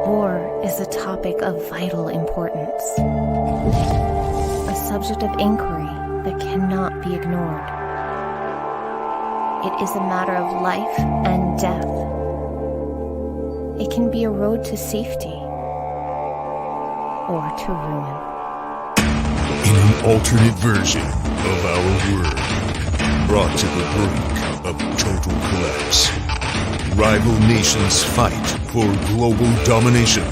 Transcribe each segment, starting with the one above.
War is a topic of vital importance, a subject of inquiry that cannot be ignored. It is a matter of life and death. It can be a road to safety or to ruin. In an alternate version of our world, brought to the brink of total collapse, rival nations fight for global domination,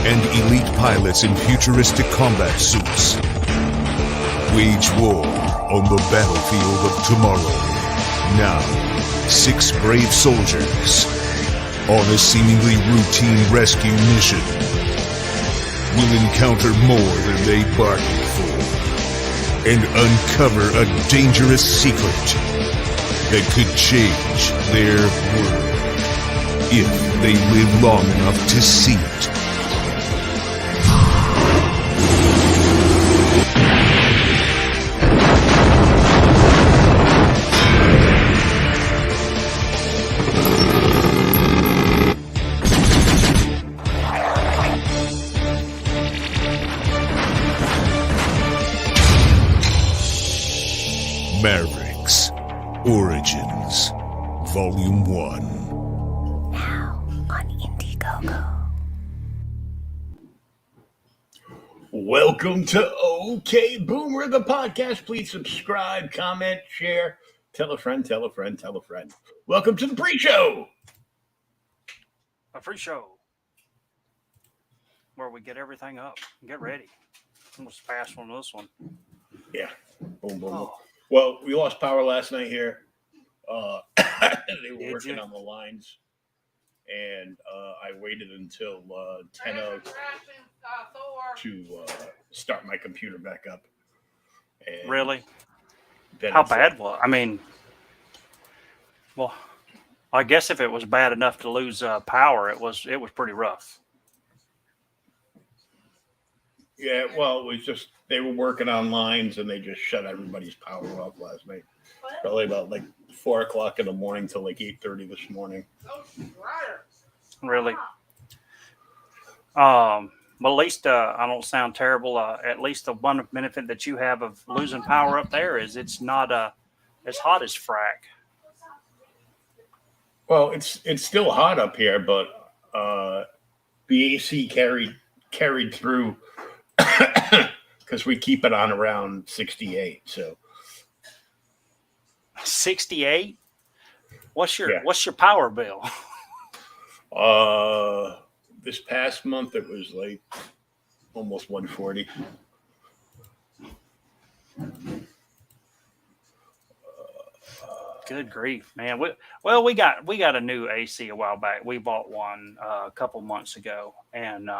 and elite pilots in futuristic combat suits wage war on the battlefield of tomorrow. Now, 6 brave soldiers on a seemingly routine rescue mission will encounter more than they bargained for and uncover a dangerous secret that could change their world if they live long enough to see it. Mavericks Origins Volume 1. Now on Indiegogo. Welcome to OK Boomer, the podcast. Please subscribe, comment, share, tell a friend, tell a friend, tell a friend. Welcome to the pre-show. A free show where we get everything up and get ready. Almost fast on this one. Yeah. Boom, boom, boom. Oh. Well, we lost power last night here. They were Did working you? on the lines, and I waited until 10:00 to start my computer back up. And Really? then How it's bad was? I mean, well, I guess if it was bad enough to lose power, it was pretty rough. Yeah, well, it was just they were working on lines and they just shut everybody's power off last night. Probably about like 4:00 in the morning till like 8:30 this morning. Really. But at least I don't sound terrible. At least the one benefit that you have of losing power up there is it's not as hot as frack. Well, it's still hot up here, but the AC carried through because we keep it on around 68. So 68. What's your Yeah. power bill? this past month it was like almost 140. Good grief, man. We got a new AC a while back. We bought one a couple months ago, and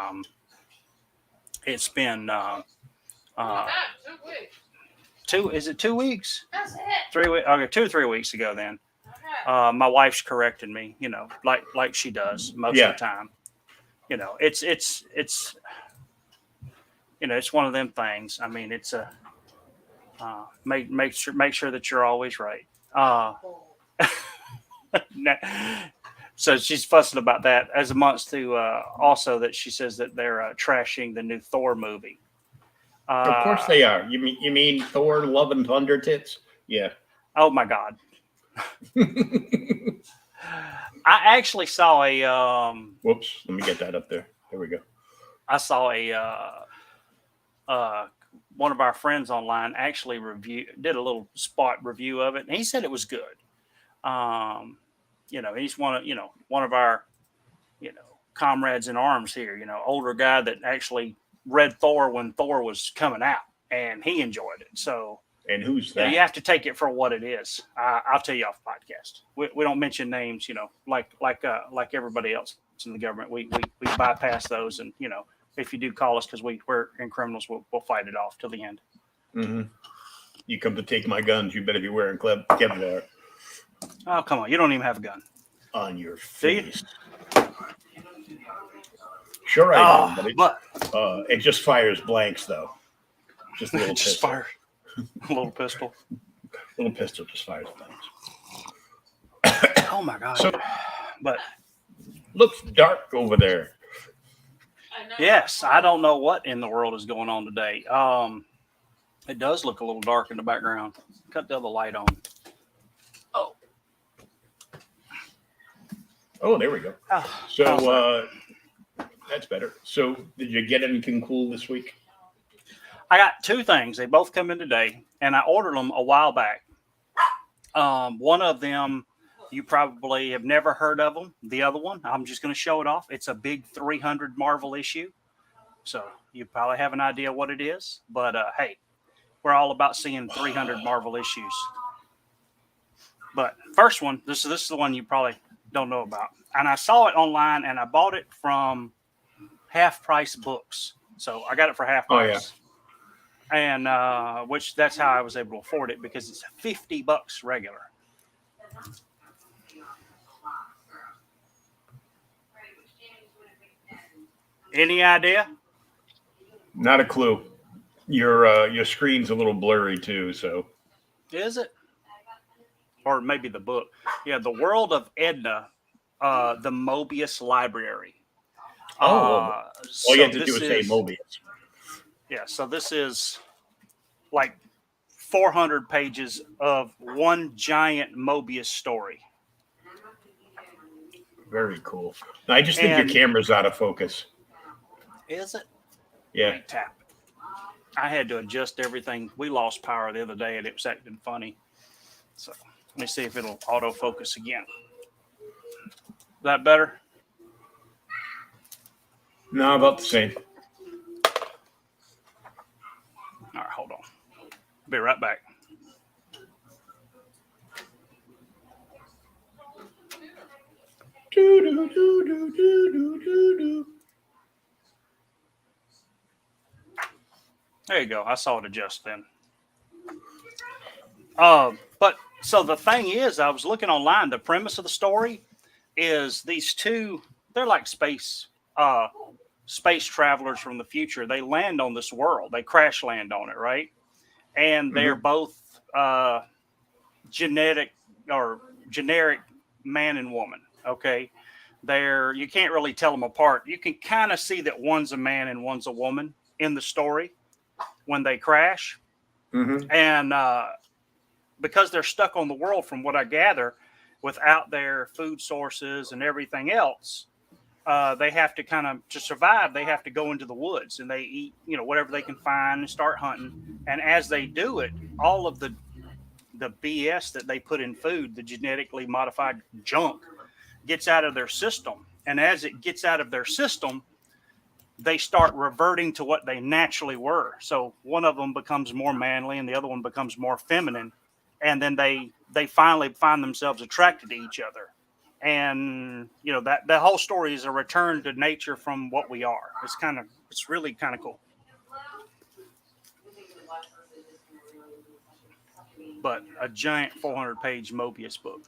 it's been 2 weeks. 2 weeks? That's it. 3 weeks? Okay, 2 or 3 weeks ago then. Okay. My wife's corrected me, like she does most Yeah. of the time. It's it's one of them things. I mean, it's a make sure that you're always right. So she's fussing about that, as amongst to also that she says that they're trashing the new Thor movie. Of course they are. You mean Thor: Love and Thunder tits? Yeah. Oh my God. I actually saw a Whoops. Let me get that up there. There we go. I saw one of our friends online actually did a little spot review of it, and he said it was good. He's one of our comrades in arms here. Older guy that actually read Thor when Thor was coming out, and he enjoyed it. So And who's that? you have to take it for what it is. I'll tell you off podcast. We don't mention names, like everybody else in the government. We bypass those, and if you do call us because we're in criminals, we'll fight it off till the end. Mm-hmm. You come to take my guns, you better be wearing Kevlar Oh, come on. You don't even have a gun. on your Do you? face. Sure I do, but it just fires blanks though. Just a little just pistol. fire a little pistol. Little pistol just fires blanks. Oh my God. So But looks dark over there. Yes, I don't know what in the world is going on today. It does look a little dark in the background. Cut the other light on. Oh, there we go. How's So that's better. So did you get anything cool this week? I got two things. They both come in today, and I ordered them a while back. One of them, you probably have never heard of them. The other one, I'm just going to show it off. It's a big 300 Marvel issue. So you probably have an idea what it is. But hey, we're all about seeing 300 Marvel issues. But first one, this is the one you probably don't know about. And I saw it online, and I bought it from Half Price Books. So I got it for half price. Oh, yeah. And which that's how I was able to afford it, because it's $50 regular. Any idea? Not a clue. Your screen's a little blurry too, so. Is it? Or maybe the book. Yeah, The World of Edna, the Mobius Library. All you have to do is say Mobius. Yeah, so this is like 400 pages of one giant Mobius story. Very cool. I just think your camera's out of focus. Is it? Yeah. Tap it. I had to adjust everything. We lost power the other day, and it was acting funny. So let me see if it'll autofocus again. Is that better? No, about the same. All right, hold on. Be right back. There you go. I saw it adjust then. But so the thing is, I was looking online. The premise of the story is these two, they're like space travelers from the future. They land on this world. They crash land on it, right? And they're both generic man and woman. Okay. You can't really tell them apart. You can kind of see that one's a man and one's a woman in the story when they crash. And because they're stuck on the world, from what I gather, without their food sources and everything else, they have to to survive, they have to go into the woods, and they eat, whatever they can find and start hunting. And as they do it, all of the BS that they put in food, the genetically modified junk, gets out of their system. And as it gets out of their system, they start reverting to what they naturally were. So one of them becomes more manly and the other one becomes more feminine. And then they finally find themselves attracted to each other. And, that whole story is a return to nature from what we are. It's really kind of cool. But a giant 400-page Mobius book.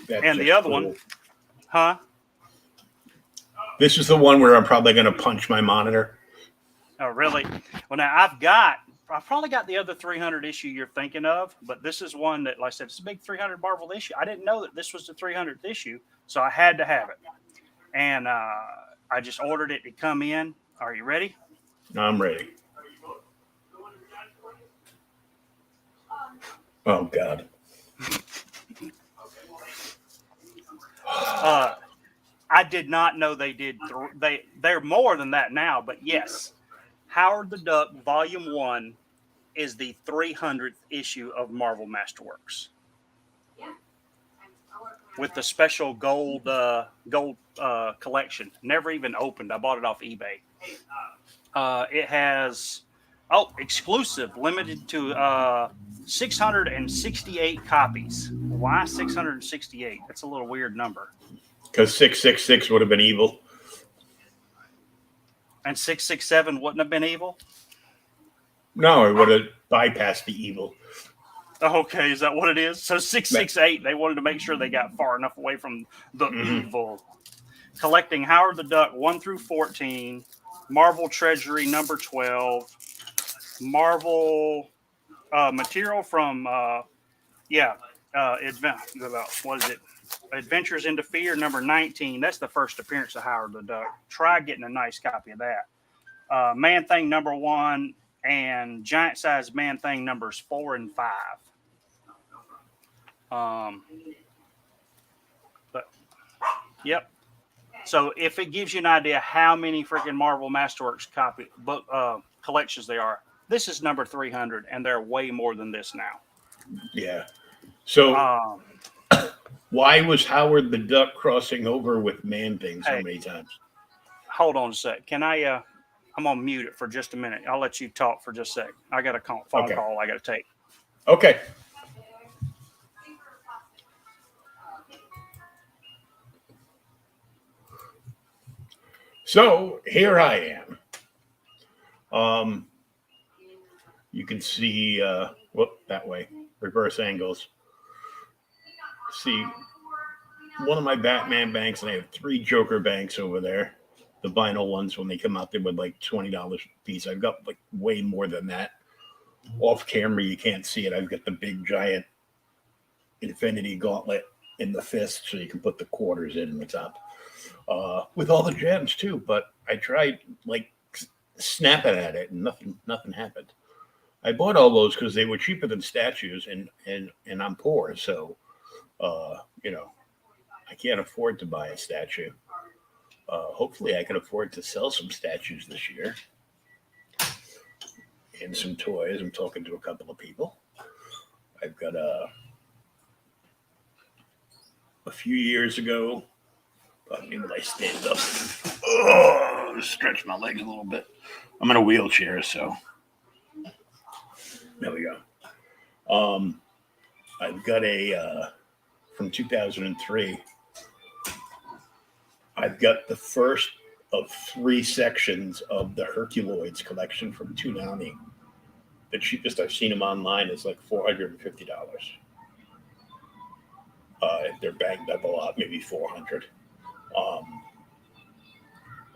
And the other one, huh? This is the one where I'm probably going to punch my monitor. Oh, really? Well, now I've probably got the other 300 issue you're thinking of, but this is one that, like I said, it's a big 300 Marvel issue. I didn't know that this was the 300th issue, so I had to have it. And I just ordered it to come in. Are you ready? I'm ready. Oh, God. I did not know they did. They're more than that now, but yes. Howard the Duck Volume 1 is the 300th issue of Marvel Masterworks. With the special gold collection. Never even opened. I bought it off eBay. It has exclusive, limited to 668 copies. Why 668? That's a little weird number. Because 666 would have been evil. And 667 wouldn't have been evil? No, it would have bypassed the evil. Okay, is that what it is? So 668, they wanted to make sure they got far enough away from the evil. Collecting Howard the Duck 1 through 14, Marvel Treasury number 12, Marvel material from, what is it? Adventures into Fear, number 19. That's the first appearance of Howard the Duck. Try getting a nice copy of that. Man Thing, number 1, and Giant Size Man Thing, numbers 4 and 5. But, yep. So if it gives you an idea how many freaking Marvel Masterworks book collections there are, this is number 300, and there are way more than this now. Yeah. So why was Howard the Duck crossing over with Man Thing so many times? Hold on a sec. Can I? I'm gonna mute it for just a minute. I'll let you talk for just a sec. I got a phone call I got to take. Okay. So here I am. You can see, that way, reverse angles. See, one of my Batman banks, and I have 3 Joker banks over there. The vinyl ones, when they come out, they were like $20 a piece. I've got like way more than that. Off camera, you can't see it. I've got the big giant Infinity Gauntlet in the fist, so you can put the quarters in the top. With all the gems too, but I tried like snapping at it, and nothing happened. I bought all those because they were cheaper than statues, and I'm poor, so I can't afford to buy a statue. Hopefully, I can afford to sell some statues this year and some toys. I'm talking to a couple of people. I've got a few years ago. Maybe I stand up. Oh, stretch my legs a little bit. I'm in a wheelchair, so there we go. I've got a from 2003. I've got the first of 3 sections of the Herculoids collection from Toonami. The cheapest I've seen them online is like $450. They're banged up a lot, maybe $400.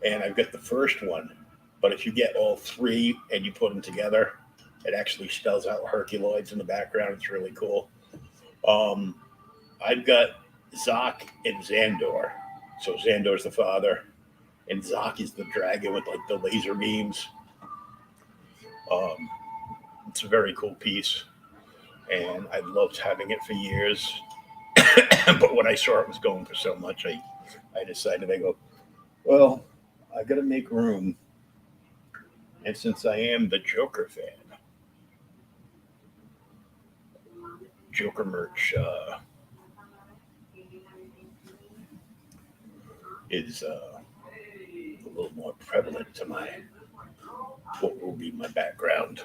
And I've got the first one, but if you get all 3 and you put them together, it actually spells out Herculoids in the background. It's really cool. I've got Zok and Xandor. So Xandor's the father, and Zok is the dragon with like the laser beams. It's a very cool piece, and I loved having it for years. But when I saw it was going for so much, I decided, well, I got to make room. And since I am the Joker fan, Joker merch is a little more prevalent to what will be my background.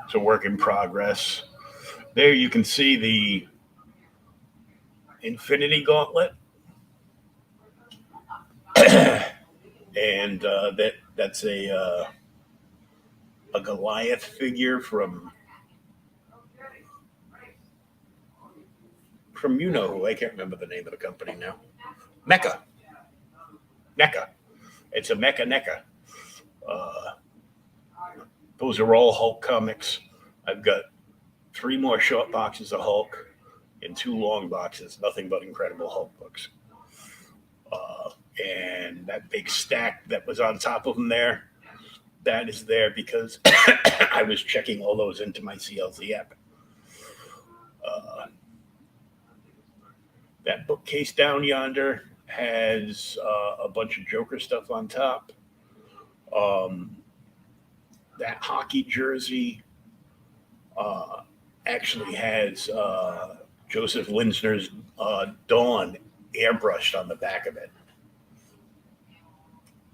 It's a work in progress. There you can see the Infinity Gauntlet. And that's a Goliath figure from you know who. I can't remember the name of the company now. NECA. It's a NECA. Those are all Hulk comics. I've got 3 more short boxes of Hulk and 2 long boxes, nothing but Incredible Hulk books. And that big stack that was on top of them there, that is there because I was checking all those into my CLZ app. That bookcase down yonder has a bunch of Joker stuff on top. That hockey jersey actually has Joseph Linsner's Dawn airbrushed on the back of it.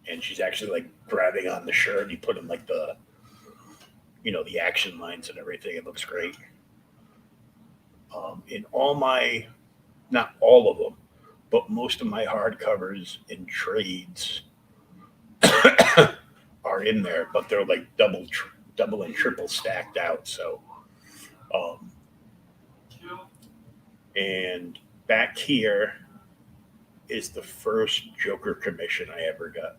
And she's actually like grabbing on the shirt. You put in like the action lines and everything. It looks great. In all my, not all of them, but most of my hardcovers and trades are in there, but they're like double and triple stacked out. So, and back here is the first Joker commission I ever got.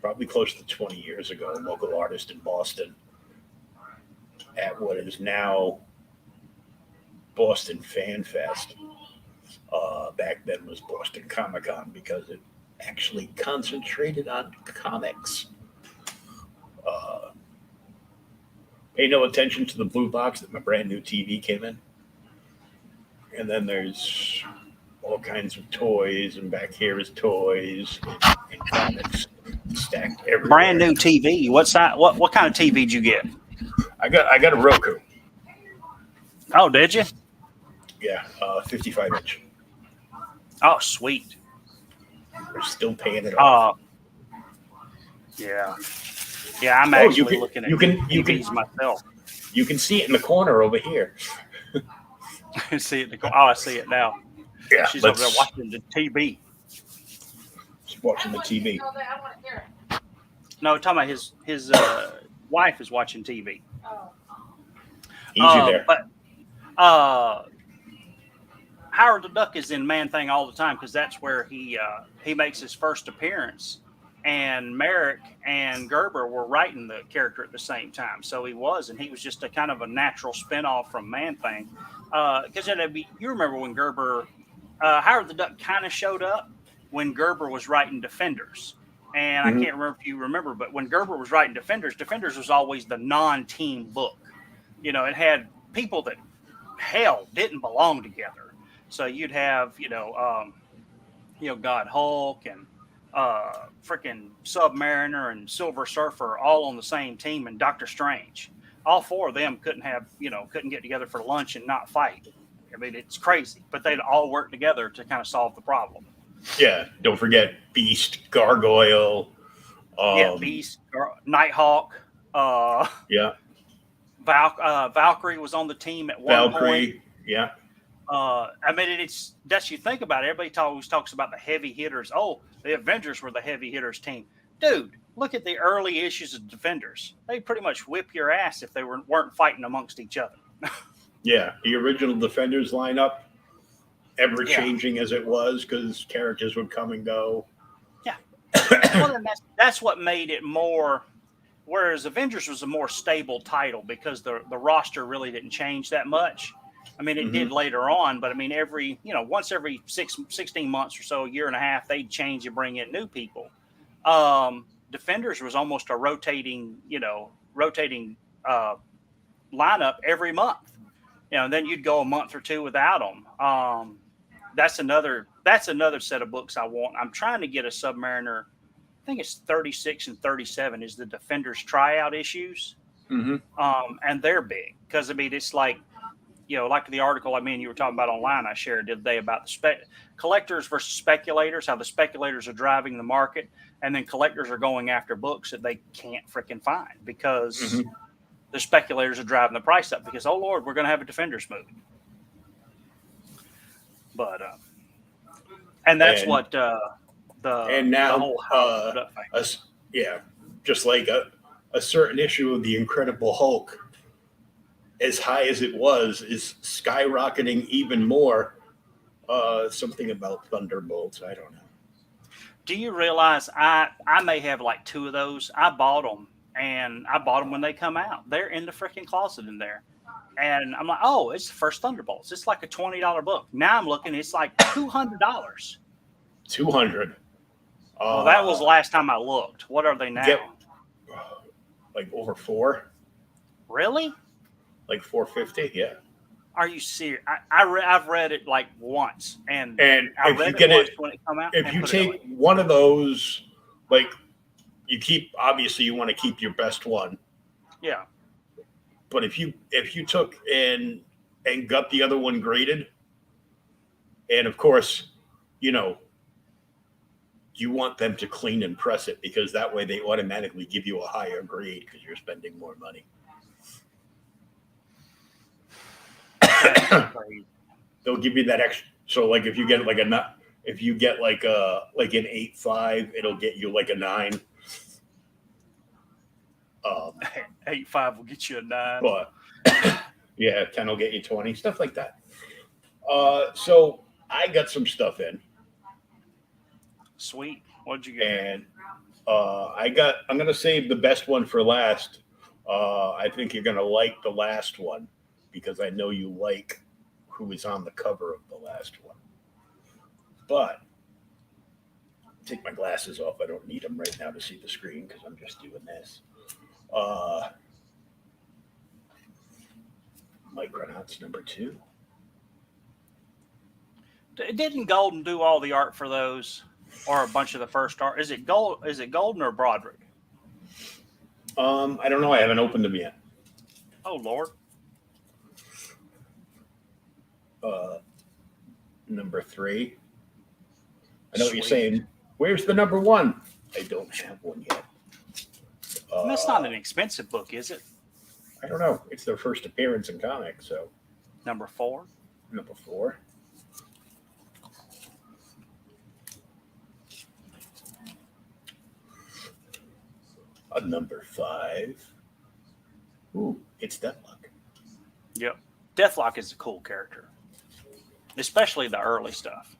Probably close to 20 years ago, a local artist in Boston at what is now Boston Fan Fest. Back then was Boston Comic Con because it actually concentrated on comics. Pay no attention to the blue box that my brand new TV came in. And then there's all kinds of toys, and back here is toys and comics stacked everywhere. Brand new TV. What size? What kind of TV did you get? I got a Roku. Oh, did you? Yeah, 55 inch. Oh, sweet. We're still paying it off. Yeah. Yeah, I'm actually looking at TVs myself. You can see it in the corner over here. See it in the corner. Oh, I see it now. Yeah, She's over there watching the TV. She's watching the TV. No, talking about his wife is watching TV. Easy there. But Howard the Duck is in Man Thing all the time because that's where he makes his first appearance. And Merrick and Gerber were writing the character at the same time. So he was just a kind of a natural spinoff from Man Thing. Because you remember when Gerber, Howard the Duck kind of showed up when Gerber was writing Defenders. And I can't remember if you remember, but when Gerber was writing Defenders was always the non-team book. You know, it had people that hell didn't belong together. So you'd have, God Hulk and freaking Submariner and Silver Surfer all on the same team, and Doctor Strange. All four of them couldn't get together for lunch and not fight. I mean, it's crazy, but they'd all work together to kind of solve the problem. Yeah, don't forget Beast, Gargoyle. Beast, Nighthawk. Valkyrie was on the team at one point. Yeah. I mean, that's you think about it. Everybody always talks about the heavy hitters. Oh, the Avengers were the heavy hitters team. Dude, look at the early issues of Defenders. They pretty much whip your ass if they weren't fighting amongst each other. Yeah, the original Defenders lineup, ever changing as it was because characters would come and go. Yeah. Well, then that's what made it more. Whereas Avengers was a more stable title because the roster really didn't change that much. I mean, it did later on, but I mean, once every 16 months or so, a year and a half, they'd change and bring in new people. Defenders was almost a rotating lineup every month. And then you'd go a month or two without them. That's another set of books I want. I'm trying to get a Submariner. I think it's 36 and 37 is the Defenders tryout issues. And they're big because, I mean, it's like, like the article you were talking about online I shared the other day about the collectors versus speculators, how the speculators are driving the market, and then collectors are going after books that they can't freaking find because the speculators are driving the price up because, oh, Lord, we're going to have a Defenders movie. But, and that's what the whole just like a certain issue of the Incredible Hulk, as high as it was, is skyrocketing even more. Something about Thunderbolts. I don't know. Do you realize I may have like two of those? I bought them when they come out. They're in the freaking closet in there. And I'm like, oh, it's the first Thunderbolts. It's like a $20 book. Now I'm looking, it's like $200. $200. Well, that was the last time I looked. What are they now? Like over $4. Really? Like $4.50, yeah. Are you serious? I've read it like once, and I read it once when it come out. If you take one of those, like obviously you want to keep your best one. Yeah. But if you took and got the other one graded, and of course, you want them to clean and press it because that way they automatically give you a higher grade because you're spending more money. They'll give you that extra. So like if you get like an 8.5, it'll get you like a 9. 8.5 will get you a 9. But yeah, 10 will get you 20, stuff like that. So I got some stuff in. Sweet. What'd you get? And I'm gonna save the best one for last. I think you're gonna like the last one because I know you like who was on the cover of the last one. But take my glasses off. I don't need them right now to see the screen because I'm just doing this. Micronauts #2. Didn't Golden do all the art for those, or a bunch of the first art? Is it Golden or Broderick? I don't know. I haven't opened them yet. Oh Lord. #3. I know what you're Sweet. saying. Where's the #1? I don't have one yet. That's not an expensive book, is it? I don't know. It's their first appearance in comics, so #4. #4. #5. Ooh, it's Deathlock. Yep. Deathlock is a cool character, especially the early stuff.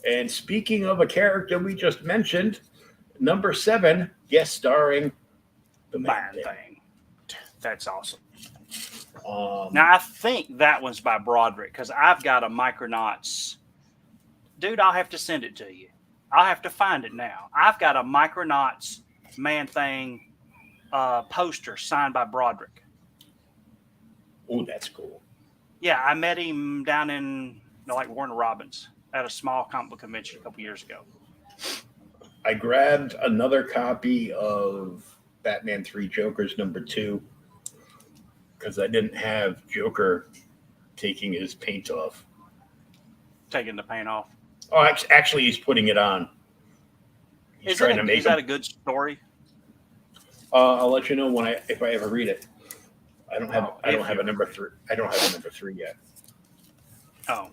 And speaking of a character we just mentioned, #7, guest starring the Man Man Thing. thing. That's awesome. Um, Now I think that one's by Broderick because I've got a Micronauts. Dude, I'll have to send it to you. I'll have to find it now. I've got a Micronauts Man Thing poster signed by Broderick. oh, that's cool. Yeah, I met him down in like Warner Robins at a small comic book convention a couple years ago. I grabbed another copy of Batman 3 Joker's #2 because I didn't have Joker taking his paint off. Taking the paint off. Oh, actually, he's putting it on. He's Is trying to make that him. a good story? I'll let you know if I ever read it. I don't have Oh, a if #3. I don't have a #3 yet. Oh,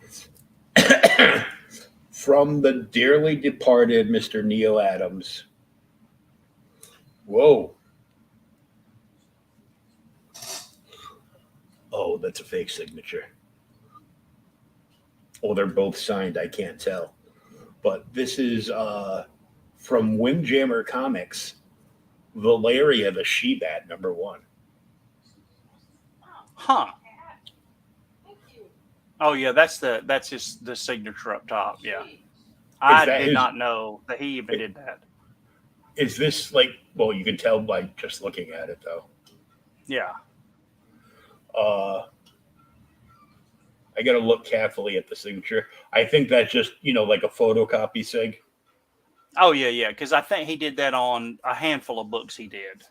From the dearly departed Mr. Neil Adams. Whoa. Oh, that's a fake signature. Oh, they're both signed. I can't tell. But this is from Windjammer Comics, Valeria the She-Bat #1. huh. Oh yeah, that's just the signature up top. Yeah, I that did his- not know that he even did that. Is this like, well, you can tell by just looking at it, though. Yeah, I got to look carefully at the signature. I think that's just, like a photocopy sig. oh yeah, because I think he did that on a handful of books. He did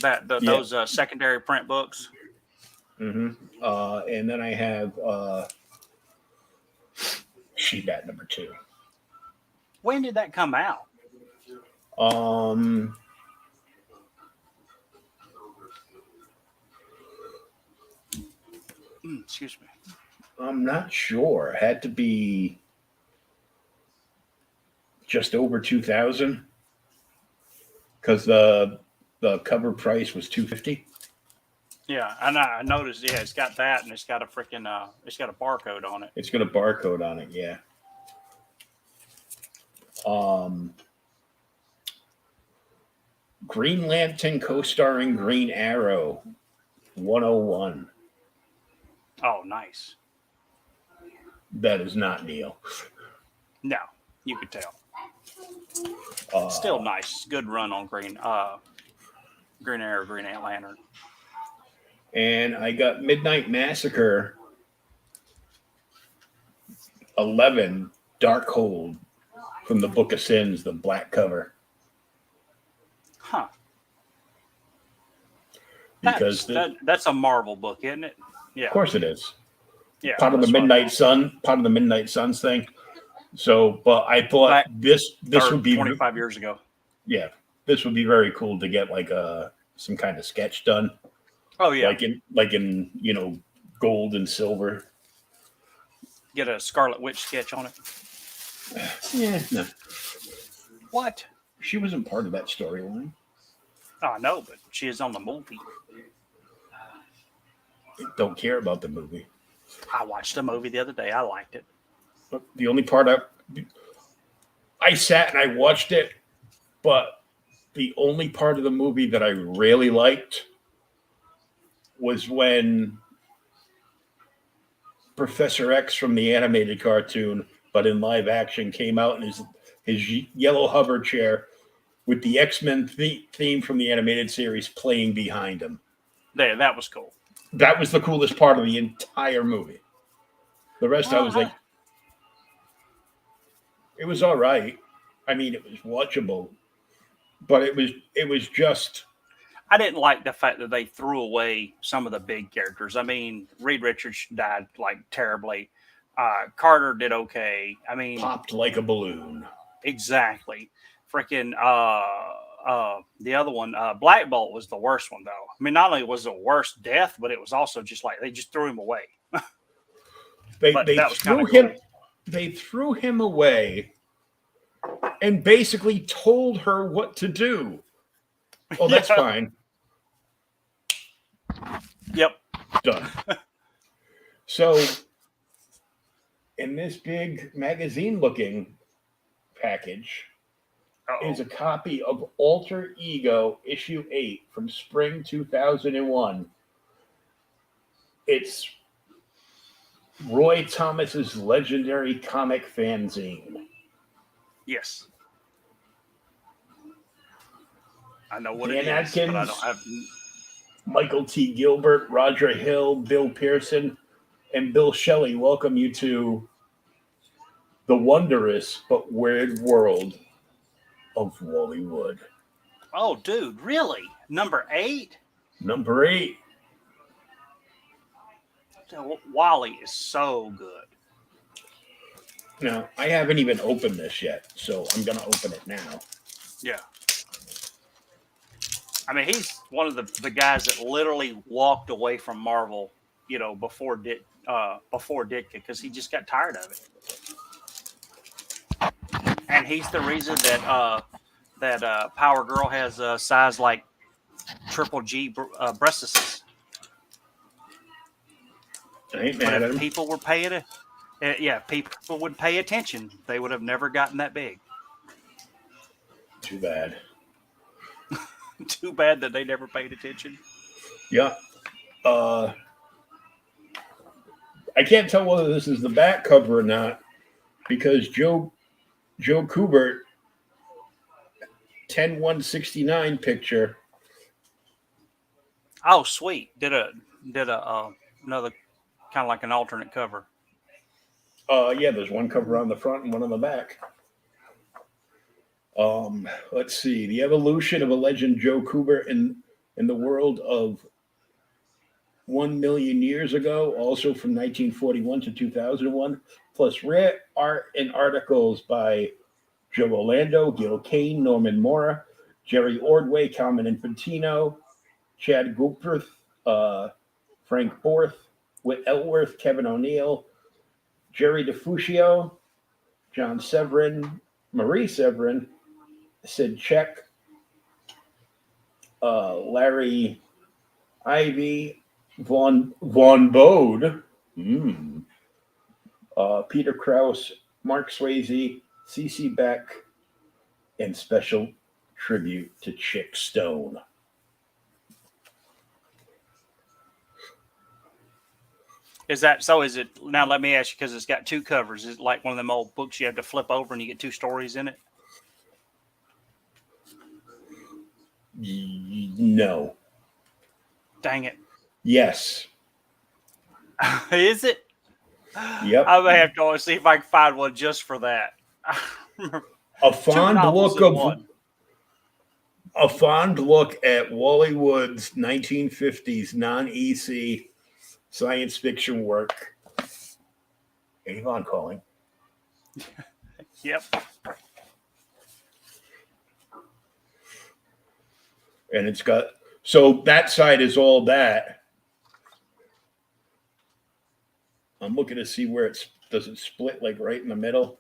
that those secondary print books. Mm-hmm. And then I have She-Bat #2. When did that come out? Excuse me. I'm not sure. It had to be just over 2,000 because the cover price was $250. Yeah, and I noticed. Yeah, it's got that, and it's got a freaking it's got a barcode on it. It's got a barcode on it, yeah. Green Lantern co-starring Green Arrow 101. Oh, nice. That is not Neil. No, you could tell. Uh, Still nice. Good run on Green Arrow, Green Lantern. And I got Midnight Massacre 11 Darkhold from the Book of Sins, the black cover. Huh. Because That's a Marvel book, isn't it? Yeah. of course it is. Yeah. Part of the that's what I Midnight Suns thing. So, but I thought this thought. would be 25 years ago. Yeah, this would be very cool to get like some kind of sketch done. Oh yeah. Like in gold and silver. Get a Scarlet Witch sketch on it. Yeah, no, What? she wasn't part of that storyline. Oh, I know, but she is on the movie. Don't care about the movie. I watched the movie the other day. I liked it. But the only part I sat and I watched it, but the only part of the movie that I really liked was when Professor X from the animated cartoon, but in live action, came out in his yellow hover chair with the X-Men theme from the animated series playing behind him. There, that was cool. That was the coolest part of the entire movie. The rest, I was like, it was all right. I mean, it was watchable, but it was just. I didn't like the fact that they threw away some of the big characters. I mean, Reed Richards died like terribly. Carter did okay. I mean, Popped like a balloon. Exactly. Freaking the other one, Black Bolt was the worst one though. I mean, not only was it the worst death, but it was also just like they just threw him away. They that was threw kinda him. cool. They threw him away, and basically told her what to do. Oh, that's Yeah. fine. Yep. Done. So, in this big magazine-looking package is a copy of Alter Ego issue 8 from spring 2001. It's Roy Thomas's legendary comic fanzine. Yes. I know what Dan it is, Atkins, but I don't have. Michael T. Gilbert, Roger Hill, Bill Pearson, and Bill Shelley welcome you to the wondrous but weird world of Wally Wood. Oh, dude, really? Number 8? Number 8. Wally is so good. Now, I haven't even opened this yet, so I'm going to open it now. Yeah. I mean, he's one of the guys that literally walked away from Marvel, before Ditka, because he just got tired of it. And he's the reason that Power Girl has a size like triple G breastises. I ain't But mad at if him. people were paying it, people would pay attention. They would have never gotten that big. Too bad. Too bad that they never paid attention. Yeah. I can't tell whether this is the back cover or not because Joe Kubert 10/169 picture. Oh, sweet! Did another kind of like an alternate cover. Yeah, there's one cover on the front and one on the back. Let's see. The evolution of a legend, Joe Kubert, in the world of 1 million years ago, also from 1941 to 2001, plus rare art and articles by Joe Orlando, Gil Kane, Norman Mora, Jerry Ordway, Carmen Infantino, Chad Goldberth, Frank Borth, Whit Ellsworth, Kevin O'Neill, Jerry DeFuccio, John Severin, Marie Severin, Sid Check, Larry Ivy, Von Bode, Peter Krause, Mark Swayze, CC Beck, and special tribute to Chick Stone. Is that so? Is it now? Let me ask you, because it's got two covers. Is it like one of them old books you have to flip over and you get two stories in it? No. Dang it! Yes. Is it? Yep. I may have to see if I can find one just for that. A fond look at Wally Wood's 1950s non-EC science fiction work. Avon calling. Yep. And it's got, so that side is all that. I'm looking to see where does it split like right in the middle?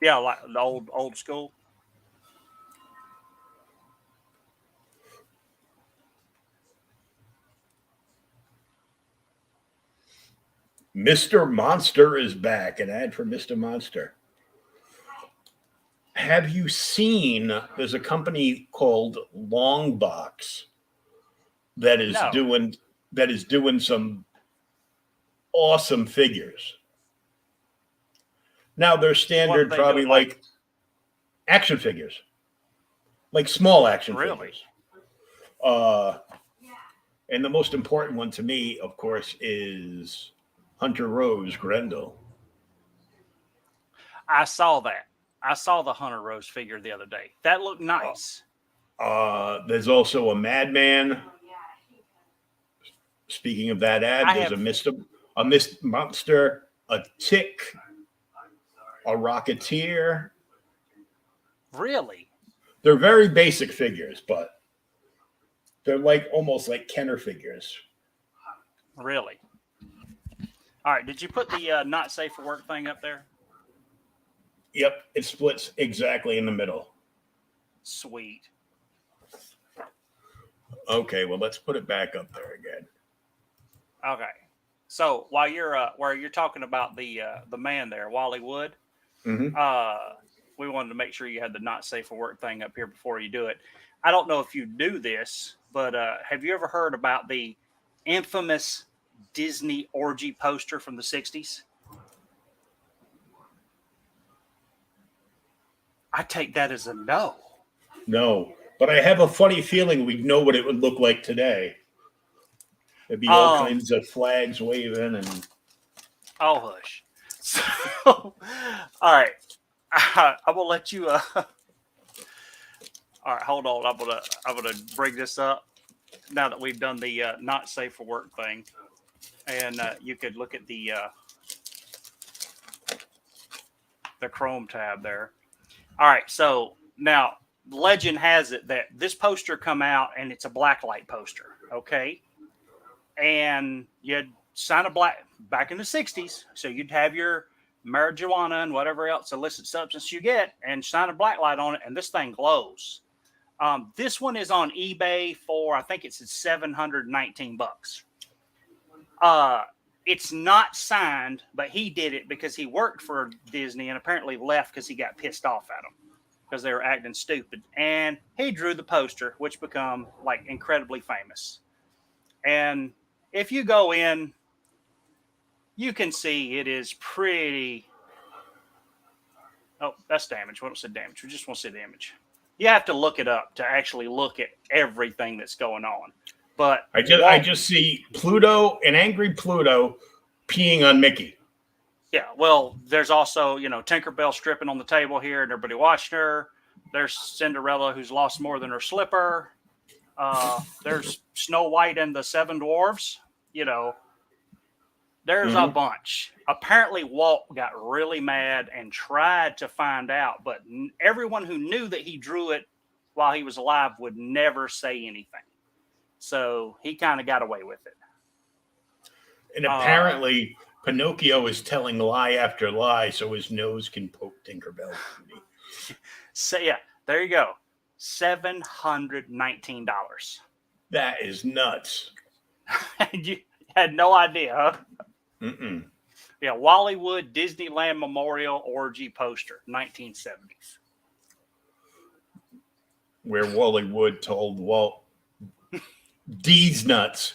Yeah, like the old school. Mr. Monster is back. An ad for Mr. Monster. Have you seen, there's a company called Longbox that is doing some awesome figures. Now they're What standard, they probably doing, like, like action figures, like small action really? figures. Uh, and the most important one to me, of course, is Hunter Rose Grendel. I saw that. I saw the Hunter Rose figure the other day. That looked nice. There's also a Madman. Speaking of that ad, I there's have a mist monster, a tick, a rocketeer. really. They're very basic figures, but they're like almost like Kenner figures. Really? All right. Did you put the not safe for work thing up there? Yep, it splits exactly in the middle. Sweet. Okay, well let's put it back up there again. Okay. So while you're talking about the man there, Wally Wood, Mm-hmm. we wanted to make sure you had the not safe for work thing up here before you do it. I don't know if you do this, but have you ever heard about the infamous Disney orgy poster from the 60s? I take that as a no. No, but I have a funny feeling we'd know what it would look like today. There'd be all kinds of flags waving and. Oh, hush. So, all right. I'm gonna let you. All right, hold on. I'm gonna bring this up now that we've done the not safe for work thing, and you could look at the Chrome tab there. All right, so now legend has it that this poster come out and it's a blacklight poster, okay? And you'd sign a back in the 60s, so you'd have your marijuana and whatever else illicit substance you get and shine a blacklight on it, and this thing glows. This one is on eBay for, I think it's $719. It's not signed, but he did it because he worked for Disney and apparently left because he got pissed off at them because they were acting stupid. And he drew the poster, which become like incredibly famous. And if you go in, you can see it is pretty. Oh, that's damage. We don't say damage. We just want to see the image. You have to look it up to actually look at everything that's going on. But I just see Pluto, an angry Pluto, peeing on Mickey. Yeah, well, there's also, Tinkerbell stripping on the table here and everybody watching her. There's Cinderella who's lost more than her slipper. There's Snow White and the Seven Dwarfs. There's a bunch. Apparently, Walt got really mad and tried to find out, but everyone who knew that he drew it while he was alive would never say anything. So he kind of got away with it. And apparently, Pinocchio is telling lie after lie so his nose can poke Tinkerbell. So, yeah, there you go. $719. That is nuts. You had no idea, huh? Mm-mm. Yeah, Wally Wood Disneyland Memorial Orgy poster, 1970s. Where Wally Wood told Walt, D's nuts.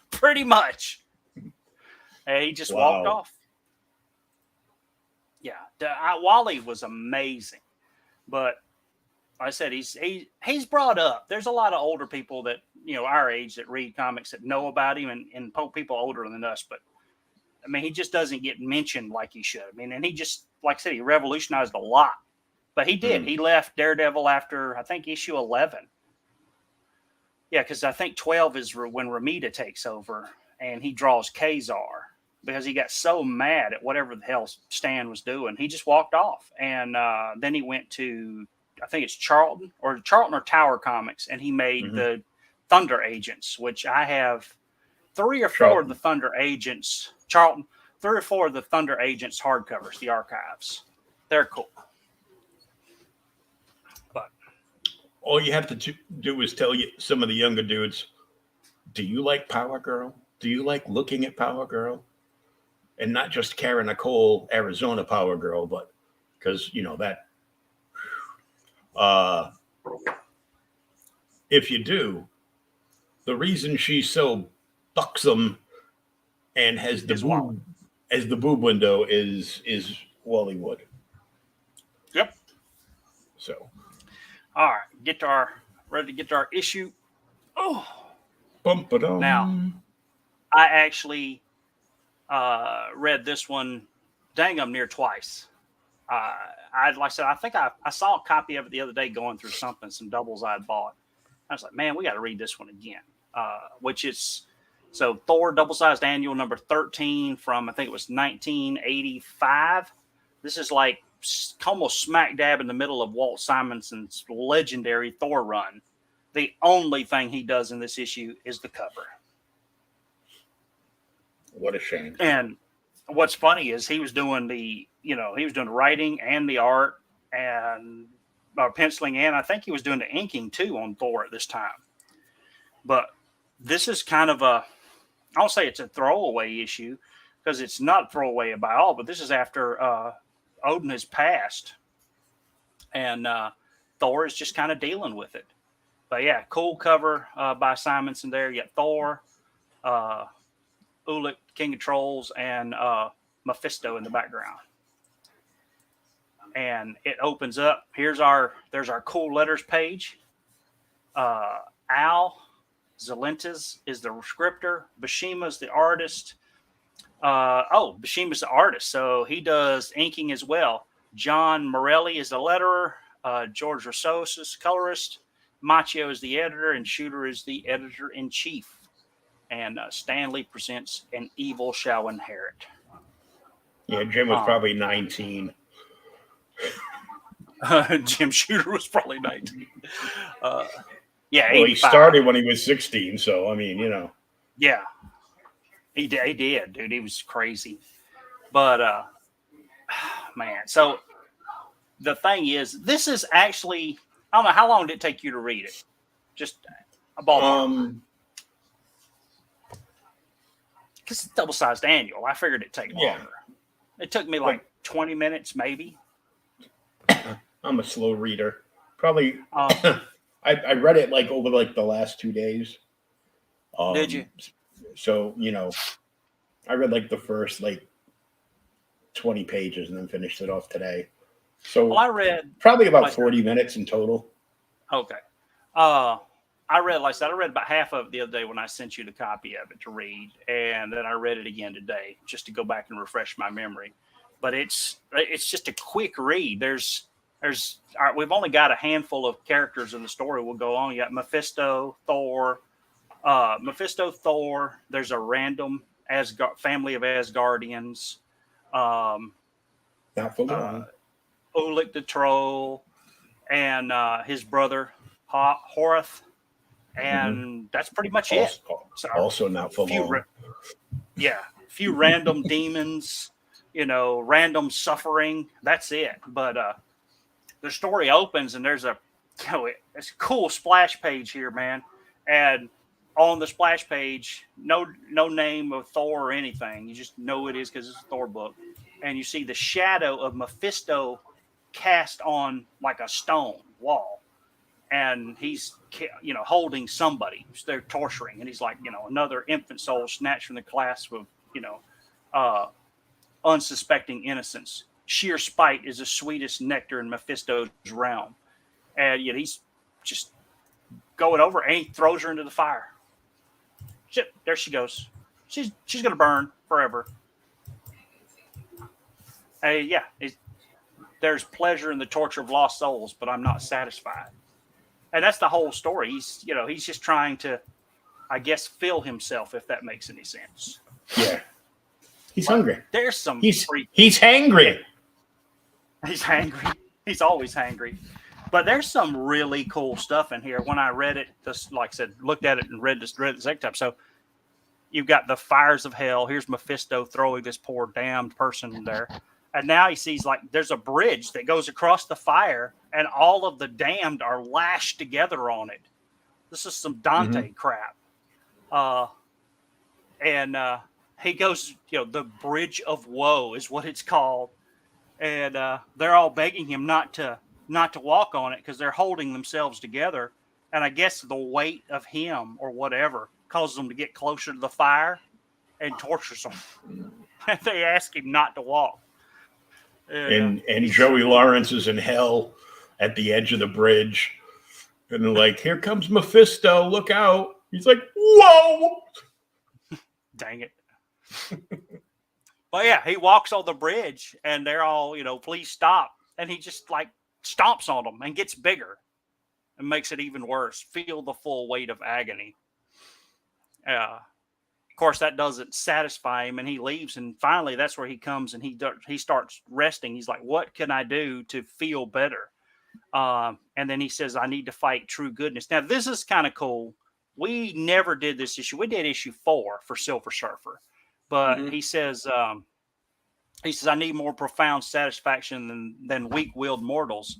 Pretty much. And he just walked off. Yeah, Wally was amazing. But like I said, he's brought up. There's a lot of older people that, our age that read comics that know about him and people older than us. But, I mean, he just doesn't get mentioned like he should. I mean, and he just, like I said, he revolutionized a lot. But he did. He left Daredevil after, I think, issue 11. Yeah, because I think 12 is when Ramita takes over and he draws Kazar because he got so mad at whatever the hell Stan was doing. He just walked off. And then he went to, I think it's Charlton or Tower Comics, and he made the Thunder Agents, which I have 3 or 4 of the Thunder Agents, Charlton, 3 or 4 of the Thunder Agents hardcovers, the archives. They're cool. All you have to do is tell some of the younger dudes, do you like Power Girl? Do you like looking at Power Girl? And not just Karen Nicole, Arizona Power Girl, but because, that. If you do, the reason she's so buxom and has the His wallet. boob window is Wally Wood. Yep. So All right, ready to get to our issue. Oh, bum now I actually read this one dang I'm near twice. Like I said, I think I saw a copy of it the other day going through some doubles I had bought. I was like, man, we got to read this one again. Which is so Thor double-sized annual number 13 from I think it was 1985. This is like almost smack dab in the middle of Walt Simonson's legendary Thor run. The only thing he does in this issue is the cover. what a shame. And what's funny is he was doing the writing and the art and penciling, and I think he was doing the inking too on Thor at this time. But this is kind of I don't say it's a throwaway issue because it's not throwaway by all, but this is after Odin has passed and Thor is just kind of dealing with it. But yeah, cool cover by Simonson there. You got Thor, Ulik, King of Trolls, and Mephisto in the background. And it opens up. There's our cool letters page. Al Zelentis is the scripter. Bishima's the artist. Bishima's the artist, so he does inking as well. John Morelli is the letterer. George Rossos is colorist. Machio is the editor, and Shooter is the editor-in-chief. And Stanley presents An Evil Shall Inherit. Yeah, Jim was probably 19. Jim Shooter was probably 19. Yeah, well, he 85. started when he was 16, so I mean, Yeah, he did, dude. He was crazy. But, man, so the thing is, this is actually, I don't know, how long did it take you to read it? Just a ballpark. Because it's double-sized annual. I figured it'd take longer. It took me like 20 minutes, maybe. I'm a slow reader. Probably, I read it like over like the last 2 days. Did you? So, I read like the first like 20 pages and then finished it off today. So I read probably about 40 minutes in total. Okay. I read about half of it the other day when I sent you the copy of it to read, and then I read it again today just to go back and refresh my memory. But it's just a quick read. We've only got a handful of characters in the story. We'll go on. You got Mephisto, Thor. There's a random family of Asgardians. Not for long. Ulik the Troll, and his brother Horath. And that's pretty much it. Also not for long. Few random demons, random suffering. That's it. But the story opens and there's it's a cool splash page here, man. And on the splash page, no name of Thor or anything. You just know it is because it's a Thor book. And you see the shadow of Mephisto cast on like a stone wall. And he's, holding somebody. They're torturing. And he's like, another infant soul snatched from the clasp of, unsuspecting innocence. Sheer spite is the sweetest nectar in Mephisto's realm. And he's just going over and he throws her into the fire. Shit, there she goes. She's going to burn forever. There's pleasure in the torture of lost souls, but I'm not satisfied. And that's the whole story. He's just trying to, I guess, fill himself, if that makes any sense. Yeah. He's hungry. There's some... He's hangry. He's hangry. He's always hangry. But there's some really cool stuff in here. When I read it, just like I said, looked at it and read the second time. So you've got the fires of hell. Here's Mephisto throwing this poor damned person in there. And now he sees there's a bridge that goes across the fire and all of the damned are lashed together on it. This is some Dante crap. He goes, the bridge of woe is what it's called. And they're all begging him not to walk on it because they're holding themselves together. And I guess the weight of him or whatever causes them to get closer to the fire. and tortures them. And they ask him not to walk. And Joey Lawrence is in hell at the edge of the bridge. And they're like, here comes Mephisto, look out. He's like, whoa. Dang it. But yeah, he walks on the bridge and they're all, please stop. And he just like stomps on them and gets bigger and makes it even worse. Feel the full weight of agony. Of course, that doesn't satisfy him and he leaves. And finally, that's where he comes and he starts resting. He's like, what can I do to feel better? And then he says, I need to fight true goodness. Now, this is kind of cool. We never did this issue. We did issue 4 for Silver Surfer. But he says, I need more profound satisfaction than weak-willed mortals.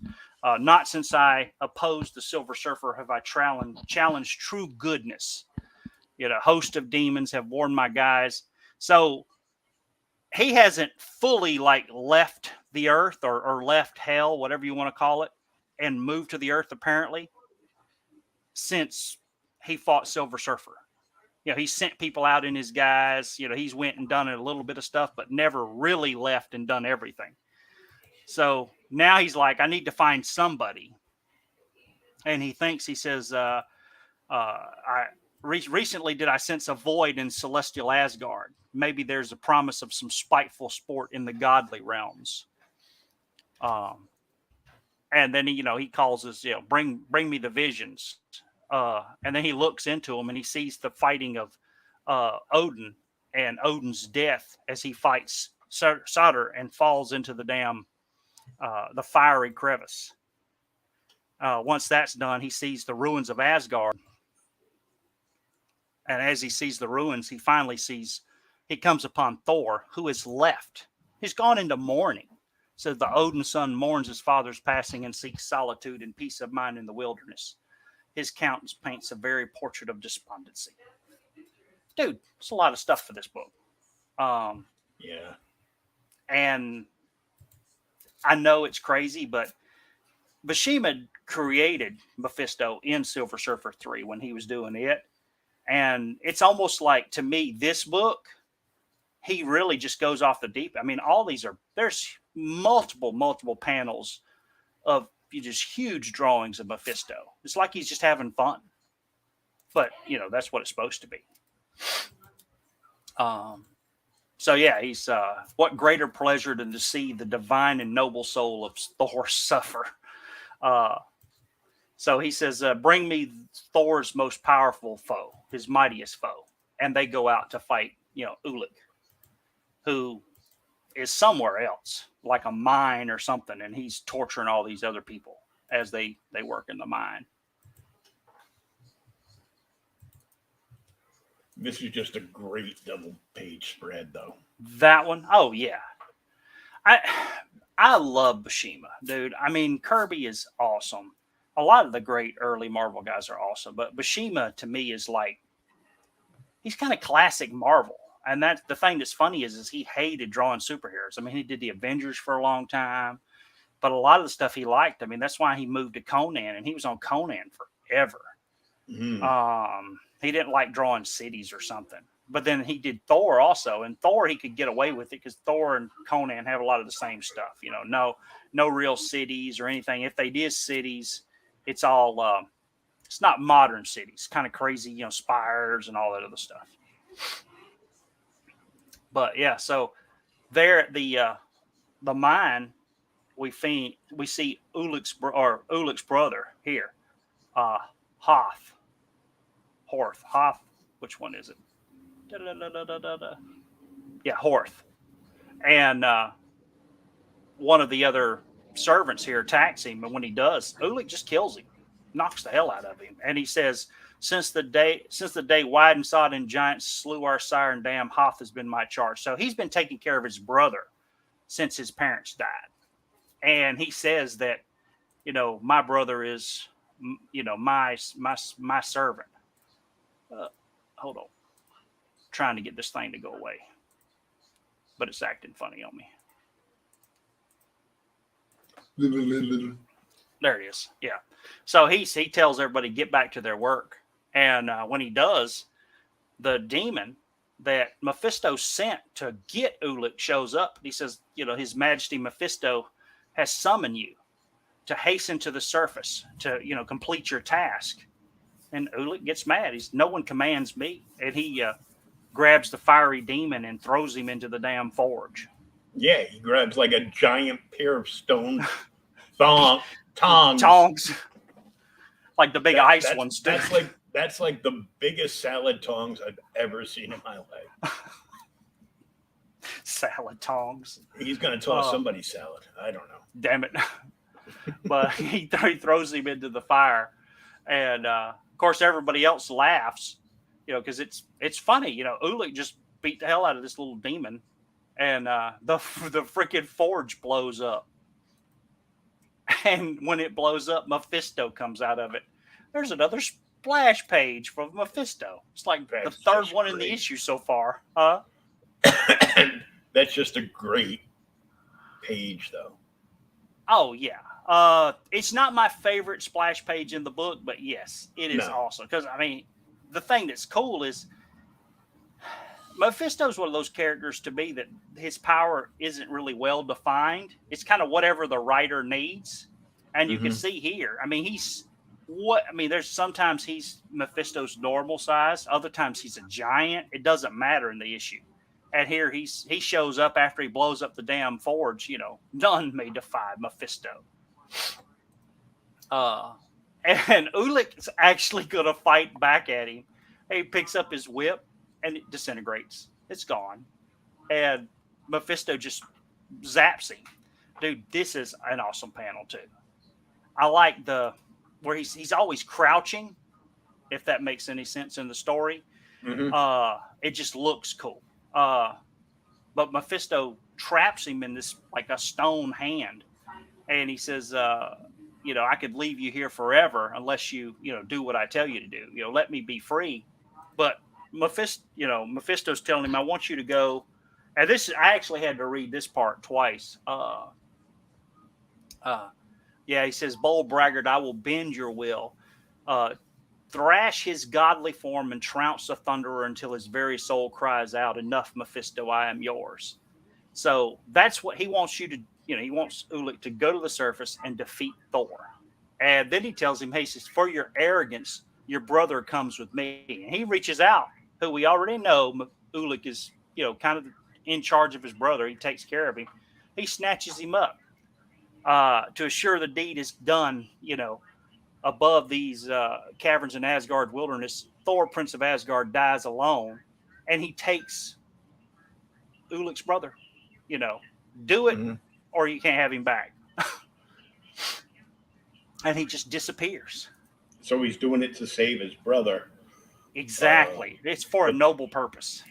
Not since I opposed the Silver Surfer have I challenged true goodness. Host of demons have warned my guys. So he hasn't fully left the earth or left hell, whatever you want to call it, and moved to the earth apparently since he fought Silver Surfer. He sent people out in his guise. He's went and done a little bit of stuff, but never really left and done everything. So now he's like, I need to find somebody. And he says, recently did I sense a void in celestial Asgard? Maybe there's a promise of some spiteful sport in the godly realms. And then, he calls us, bring me the visions. And then he looks into them and he sees the fighting of Odin and Odin's death as he fights Surtur and falls into the the fiery crevice. Once that's done, he sees the ruins of Asgard. And as he sees the ruins, he comes upon Thor, who is left. He's gone into mourning. So the Odin son mourns his father's passing and seeks solitude and peace of mind in the wilderness. His countenance paints a very portrait of despondency. Dude, it's a lot of stuff for this book. Yeah. And I know it's crazy, but Buscema created Mephisto in Silver Surfer 3 when he was doing it. And it's almost like, to me, this book, he really just goes off the deep. I mean, there's multiple panels of just huge drawings of Mephisto. It's like he's just having fun. But, that's what it's supposed to be. So, yeah, he's what greater pleasure than to see the divine and noble soul of Thor suffer. So he says, bring me Thor's most powerful foe, his mightiest foe. And they go out to fight, Ulik, who is somewhere else, like a mine or something. And he's torturing all these other people as they work in the mine. This is just a great double page spread, though. That one? Oh, yeah. I love Buscema, dude. I mean, Kirby is awesome. A lot of the great early Marvel guys are awesome, but Buscema to me is like, he's kind of classic Marvel. And that's the thing that's funny is he hated drawing superheroes. I mean, he did the Avengers for a long time, but a lot of the stuff he liked. I mean, that's why he moved to Conan, and he was on Conan forever. He didn't like drawing cities or something. But then he did Thor also, and Thor he could get away with it because Thor and Conan have a lot of the same stuff. No real cities or anything. If they did cities, it's all it's not modern cities, kind of crazy, spires and all that other stuff. But yeah, so there at the mine, we see Ulik's brother here, Hoth. Which one is it? Yeah, Horth. And one of the other servants here attacks him, and when he does, Ulik just kills him, knocks the hell out of him. And he says, since the day wide and sod and giants slew our sire and dam, Hoth has been my charge. So he's been taking care of his brother since his parents died. And he says that, my brother is, my servant. Hold on. Trying to get this thing to go away, but it's acting funny on me. There it is. Yeah. So he tells everybody get back to their work, and when he does, the demon that Mephisto sent to get Ulick shows up. He says, His Majesty Mephisto has summoned you to hasten to the surface to, complete your task. And Ulick gets mad. No one commands me. And he grabs the fiery demon and throws him into the damn forge. Yeah, he grabs like a giant pair of stone tongs. Like the big ice ones. That's like the biggest salad tongs I've ever seen in my life. Salad tongs. He's going to toss somebody's salad. I don't know. Damn it. But he throws him into the fire. And, of course, everybody else laughs, because it's funny. Ulick just beat the hell out of this little demon. And the freaking forge blows up. And when it blows up, Mephisto comes out of it. There's another splash page from Mephisto. It's like the third one in the issue so far. Huh? That's just a great page, though. Oh, yeah. It's not my favorite splash page in the book, but yes, it is awesome. Because, the thing that's cool is Mephisto's one of those characters to me that his power isn't really well defined. It's kind of whatever the writer needs. And you can see here, there's sometimes he's Mephisto's normal size. Other times he's a giant. It doesn't matter in the issue. And here he shows up after he blows up the damn forge. None may defy Mephisto. And Ulick's actually going to fight back at him. He picks up his whip and it disintegrates. It's gone. And Mephisto just zaps him. Dude, this is an awesome panel too. I like where he's always crouching, if that makes any sense in the story. It just looks cool. But Mephisto traps him in this like a stone hand, and he says, I could leave you here forever unless you do what I tell you to do. Let me be free. But Mephisto's telling him, I want you to go. And I actually had to read this part twice. He says, bold braggart, I will bend your will. Thrash his godly form and trounce the thunderer until his very soul cries out, enough, Mephisto, I am yours. So that's what he wants you to, he wants Ulick to go to the surface and defeat Thor. And then he tells him, hey, he says, for your arrogance, your brother comes with me. And he reaches out, who we already know, Ulick is, kind of in charge of his brother. He takes care of him. He snatches him up to assure the deed is done, above these caverns in Asgard wilderness. Thor, Prince of Asgard, dies alone, and he takes Ulick's brother. Do it, or you can't have him back. And he just disappears. So he's doing it to save his brother. Exactly. It's for a noble purpose.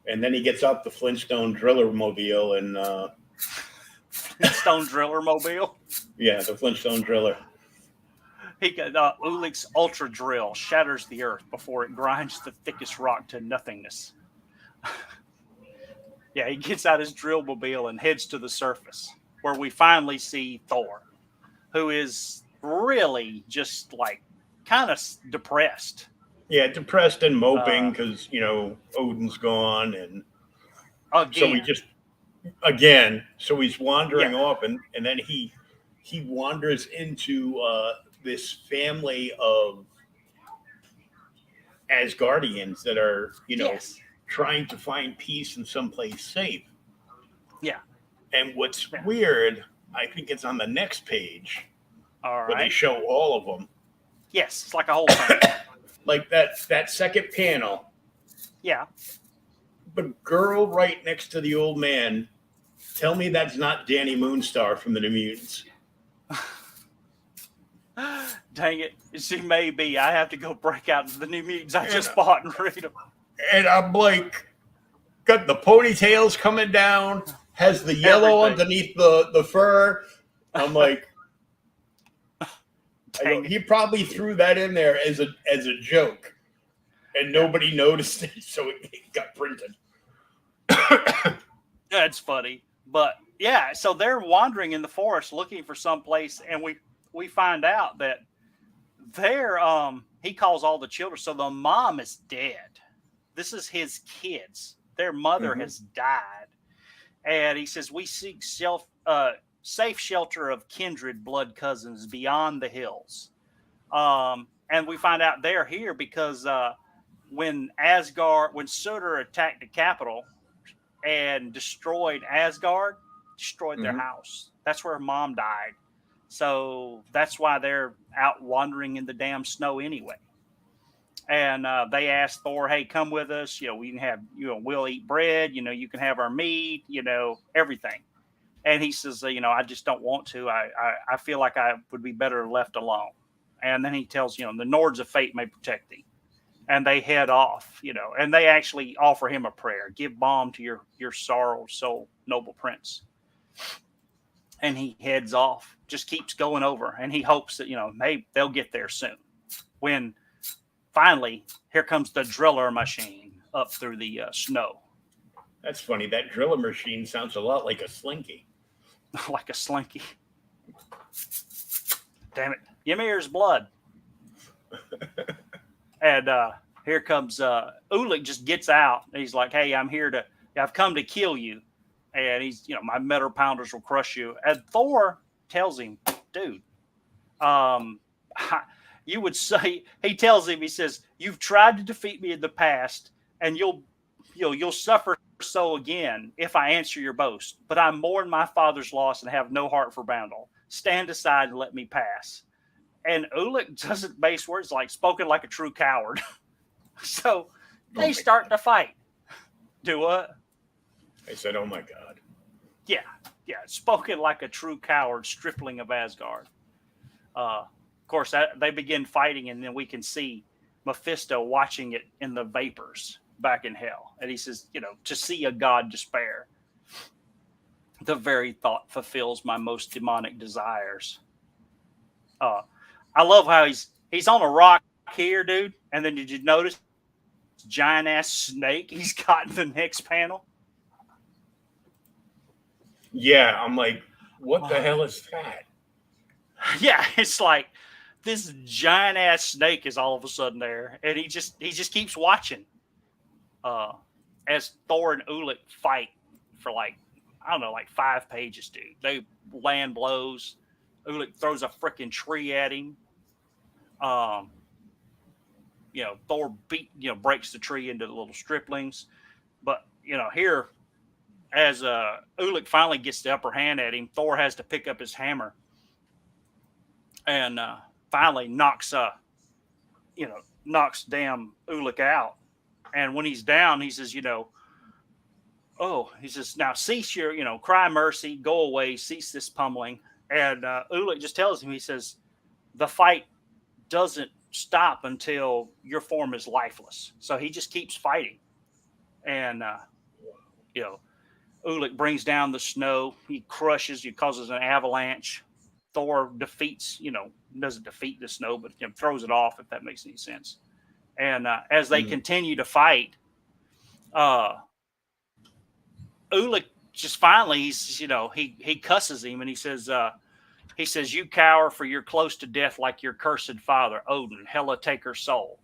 And then he gets out the Flintstone driller mobile and Flintstone driller mobile? Yeah, the Flintstone driller. He got Ulick's ultra drill shatters the earth before it grinds the thickest rock to nothingness. Yeah, he gets out his drill mobile and heads to the surface, where we finally see Thor, who is really just like kind of depressed. Yeah, depressed and moping because, Odin's gone. And again. So he's wandering off and then he wanders into this family of Asgardians that are, trying to find peace in someplace safe. Yeah. And what's weird, I think it's on the next page, where they show all of them. Yes, it's like a whole thing. Like that second panel. Yeah. The girl right next to the old man, tell me that's not Danny Moonstar from the New Mutants. Dang it. She may be. I have to go break out the New Mutants I just bought and read them. And I'm like, got the ponytails coming down, has the yellow underneath the fur. I'm like, he probably threw that in there as a joke, and nobody noticed it, so it got printed. That's funny. But yeah, so they're wandering in the forest looking for some place, and we find out that he calls all the children, so the mom is dead. This is his kids. Their mother has died. And he says, we seek safe shelter of kindred blood cousins beyond the hills. And we find out they're here because when Surtur attacked the capital and destroyed Asgard, destroyed their house. That's where mom died. So that's why they're out wandering in the damn snow anyway. And they asked Thor, hey, come with us. We can have, we'll eat bread. You can have our meat, everything. And he says, I just don't want to. I feel like I would be better left alone. And then he tells, the Nords of fate may protect thee. And they head off, and they actually offer him a prayer. Give balm to your sorrow soul, noble prince. And he heads off, just keeps going over. And he hopes that, maybe they'll get there soon. When finally, here comes the driller machine up through the snow. That's funny. That driller machine sounds a lot like a slinky. Like a slinky. Damn it. Ymir's blood. And here comes Ulik just gets out. And he's like, hey, I've come to kill you. And he's, my metal pounders will crush you. And Thor tells him, dude, you would say, he tells him, he says, you've tried to defeat me in the past, and you'll suffer so again if I answer your boast. But I mourn my father's loss and have no heart for battle. Stand aside and let me pass. And Ulik doesn't base words like spoken like a true coward. So they start to fight. Do what? I said, oh my God. Yeah. Spoken like a true coward, stripling of Asgard. Of course, they begin fighting, and then we can see Mephisto watching it in the vapors back in hell. And he says, to see a god despair. The very thought fulfills my most demonic desires. I love how he's on a rock here, dude. And then did you notice giant ass snake he's got in the next panel? Yeah, I'm like, what the hell is that? Yeah, it's like this giant ass snake is all of a sudden there, and he just keeps watching. As Thor and Ulik fight for like 5 pages, dude. They land blows. Ulik throws a freaking tree at him. Thor breaks the tree into the little striplings. But here, as Ulik finally gets the upper hand at him, Thor has to pick up his hammer and finally knocks damn Ulik out. And when he's down, he says, now cease your, cry mercy, go away, cease this pummeling. And Ulik just tells him, he says, the fight doesn't stop until your form is lifeless. So he just keeps fighting. And, Ulik brings down the snow. He causes an avalanche. Thor doesn't defeat the snow, but throws it off, if that makes any sense. And as they continue to fight, Ulik just finally, he cusses him, and he says, you cower, for you're close to death like your cursed father, Odin. Hela take her soul.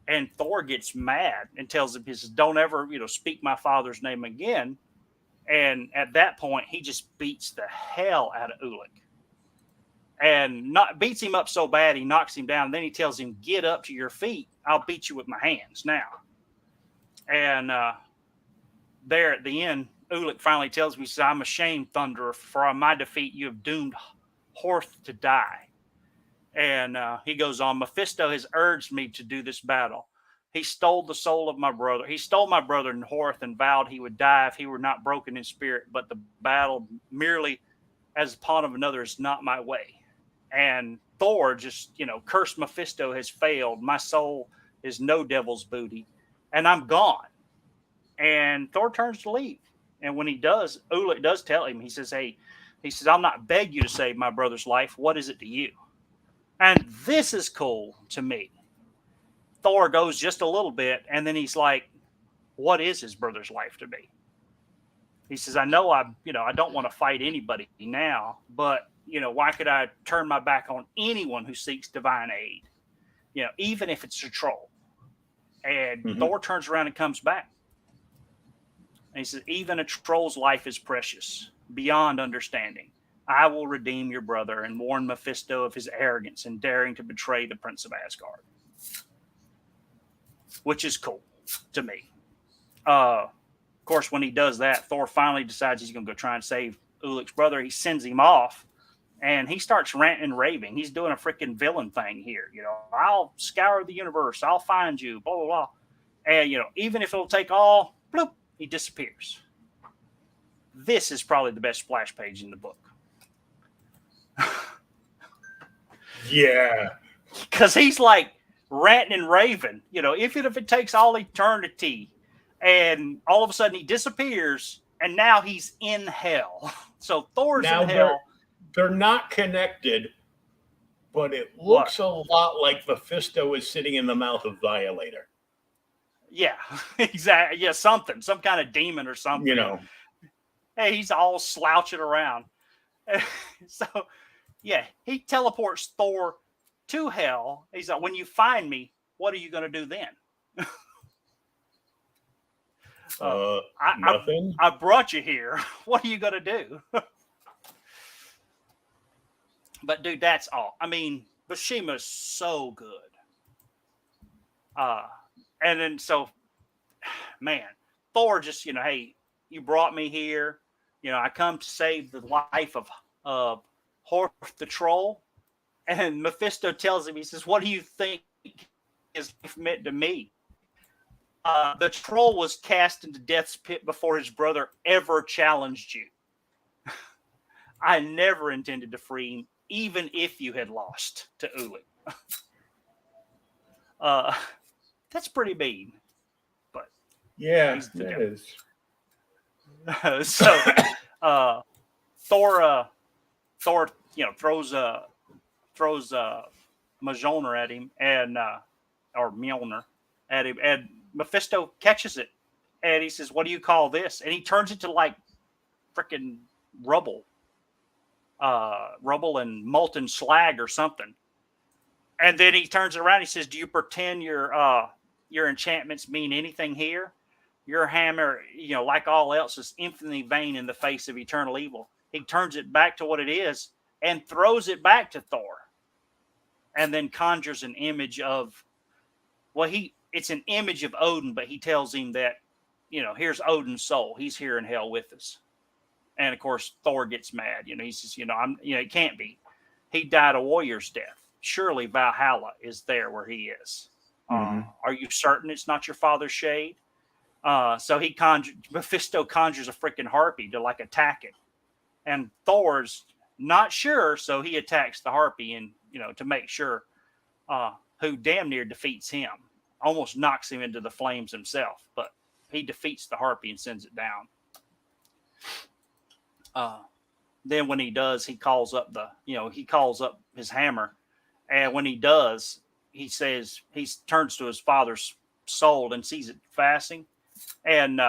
And Thor gets mad and tells him, he says, don't ever, speak my father's name again. And at that point, he just beats the hell out of Ulik. And beats him up so bad, he knocks him down. Then he tells him, get up to your feet. I'll beat you with my hands now. And there at the end, Ulik finally tells me, he says, I'm ashamed, Thunderer, for on my defeat you have doomed Horth to die. And he goes on, Mephisto has urged me to do this battle. He stole the soul of my brother. He stole my brother in Horth and vowed he would die if he were not broken in spirit. But the battle merely as upon of another is not my way. And Thor just, curse Mephisto has failed. My soul is no devil's booty. And I'm gone. And Thor turns to leave. And when he does, Ulik does tell him, he says, I'll not beg you to save my brother's life. What is it to you? And this is cool to me. Thor goes just a little bit, and then he's like, what is his brother's life to me? He says, I know I don't want to fight anybody now, but, why could I turn my back on anyone who seeks divine aid? Even if it's a troll. And Mhm. Thor turns around and comes back. And he says, even a troll's life is precious, beyond understanding. I will redeem your brother and warn Mephisto of his arrogance in daring to betray the Prince of Asgard. Which is cool to me. Of course, when he does that, Thor finally decides he's going to go try and save Ulick's brother. He sends him off, and he starts ranting and raving. He's doing a freaking villain thing here. I'll scour the universe. I'll find you, blah, blah, blah. And, even if it'll take all, bloop, he disappears. This is probably the best splash page in the book. Yeah. Because he's like ranting and raving, even if it takes all eternity, and all of a sudden he disappears, and now he's in hell. So Thor's Now in hell. they're not connected, but it looks a lot like Mephisto is sitting in the mouth of Violator. Yeah, exactly. Yeah, some kind of demon or something. Hey, he's all slouching around. So, yeah, he teleports Thor to hell. He's like, when you find me, what are you going to do then? Nothing. I brought you here. What are you going to do? But, dude, that's all. I mean, Bishima's so good. And then, so, man, Thor just, hey, you brought me here. I come to save the life of Horth the Troll. And Mephisto tells him, he says, what do you think his life meant to me? The troll was cast into death's pit before his brother ever challenged you. I never intended to free him, even if you had lost to Ulick. That's pretty mean. But Yeah, it is. So Thor throws Mjolnir at him, and or Mjolnir at him, and Mephisto catches it, and he says, "What do you call this?" And he turns it to like freaking rubble and molten slag or something. And then he turns it around. He says, "Do you pretend your enchantments mean anything here? Your hammer, like all else, is infinitely vain in the face of eternal evil." He turns it back to what it is and throws it back to Thor, and then conjures an image of, it's an image of Odin, but he tells him that, here's Odin's soul. He's here in hell with us. And of course, Thor gets mad. He says, it can't be. He died a warrior's death. Surely Valhalla is there where he is. Are you certain it's not your father's shade? So Mephisto conjures a freaking harpy to like attack it. And Thor's not sure, so he attacks the harpy and, to make sure, who damn near defeats him. Almost knocks him into the flames himself, but he defeats the harpy and sends it down. Then when he does, he calls up his hammer. And when he does, he says, he turns to his father's soul and sees it fasting. And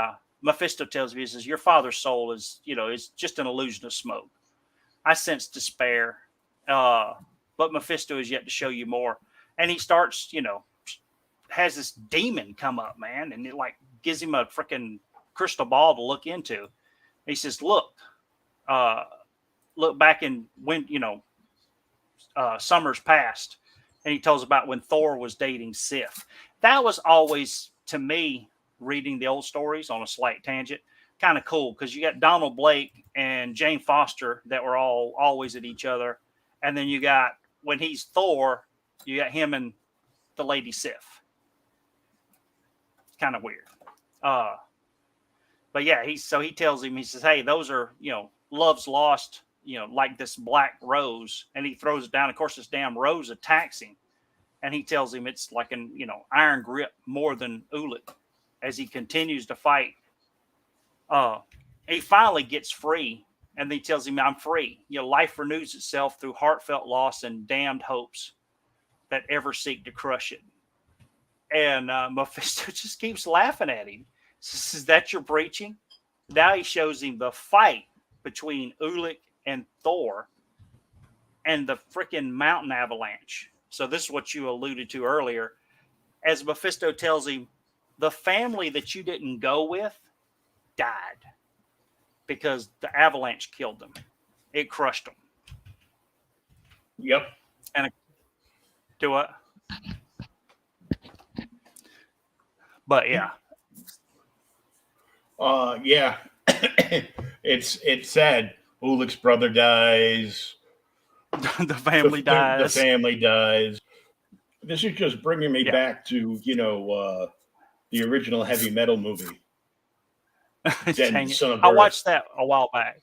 Mephisto tells him, he says, your father's soul is just an illusion of smoke. I sense despair, but Mephisto is yet to show you more. And he starts, has this demon come up, man, and it like gives him a freaking crystal ball to look into. He says, look back in when, summers past. And he tells about when Thor was dating Sif. That was always, to me, reading the old stories on a slight tangent, kind of cool, because you got Donald Blake and Jane Foster that were all always at each other. And then you got, when he's Thor, you got him and the lady Sif. It's kind of weird. But yeah, he tells him, he says, hey, those are, love's lost, like this black rose. And he throws it down. Of course, this damn rose attacks him. And he tells him it's like an, iron grip more than Ulick as he continues to fight. He finally gets free. And he tells him, I'm free. Life renews itself through heartfelt loss and damned hopes that ever seek to crush it. And Mephisto just keeps laughing at him. Says, is that your preaching? Now he shows him the fight between Ulick and Thor and the freaking mountain avalanche. So this is what you alluded to earlier. as Mephisto tells him, the family that you didn't go with died because the avalanche killed them. It crushed them. Yep. And do what? But yeah. Yeah. it's sad. Ulick's brother dies. The family dies. The family dies. This is just bringing me Yeah. back to, the original heavy metal movie. Dang it. Son of I Earth. watched that a while back.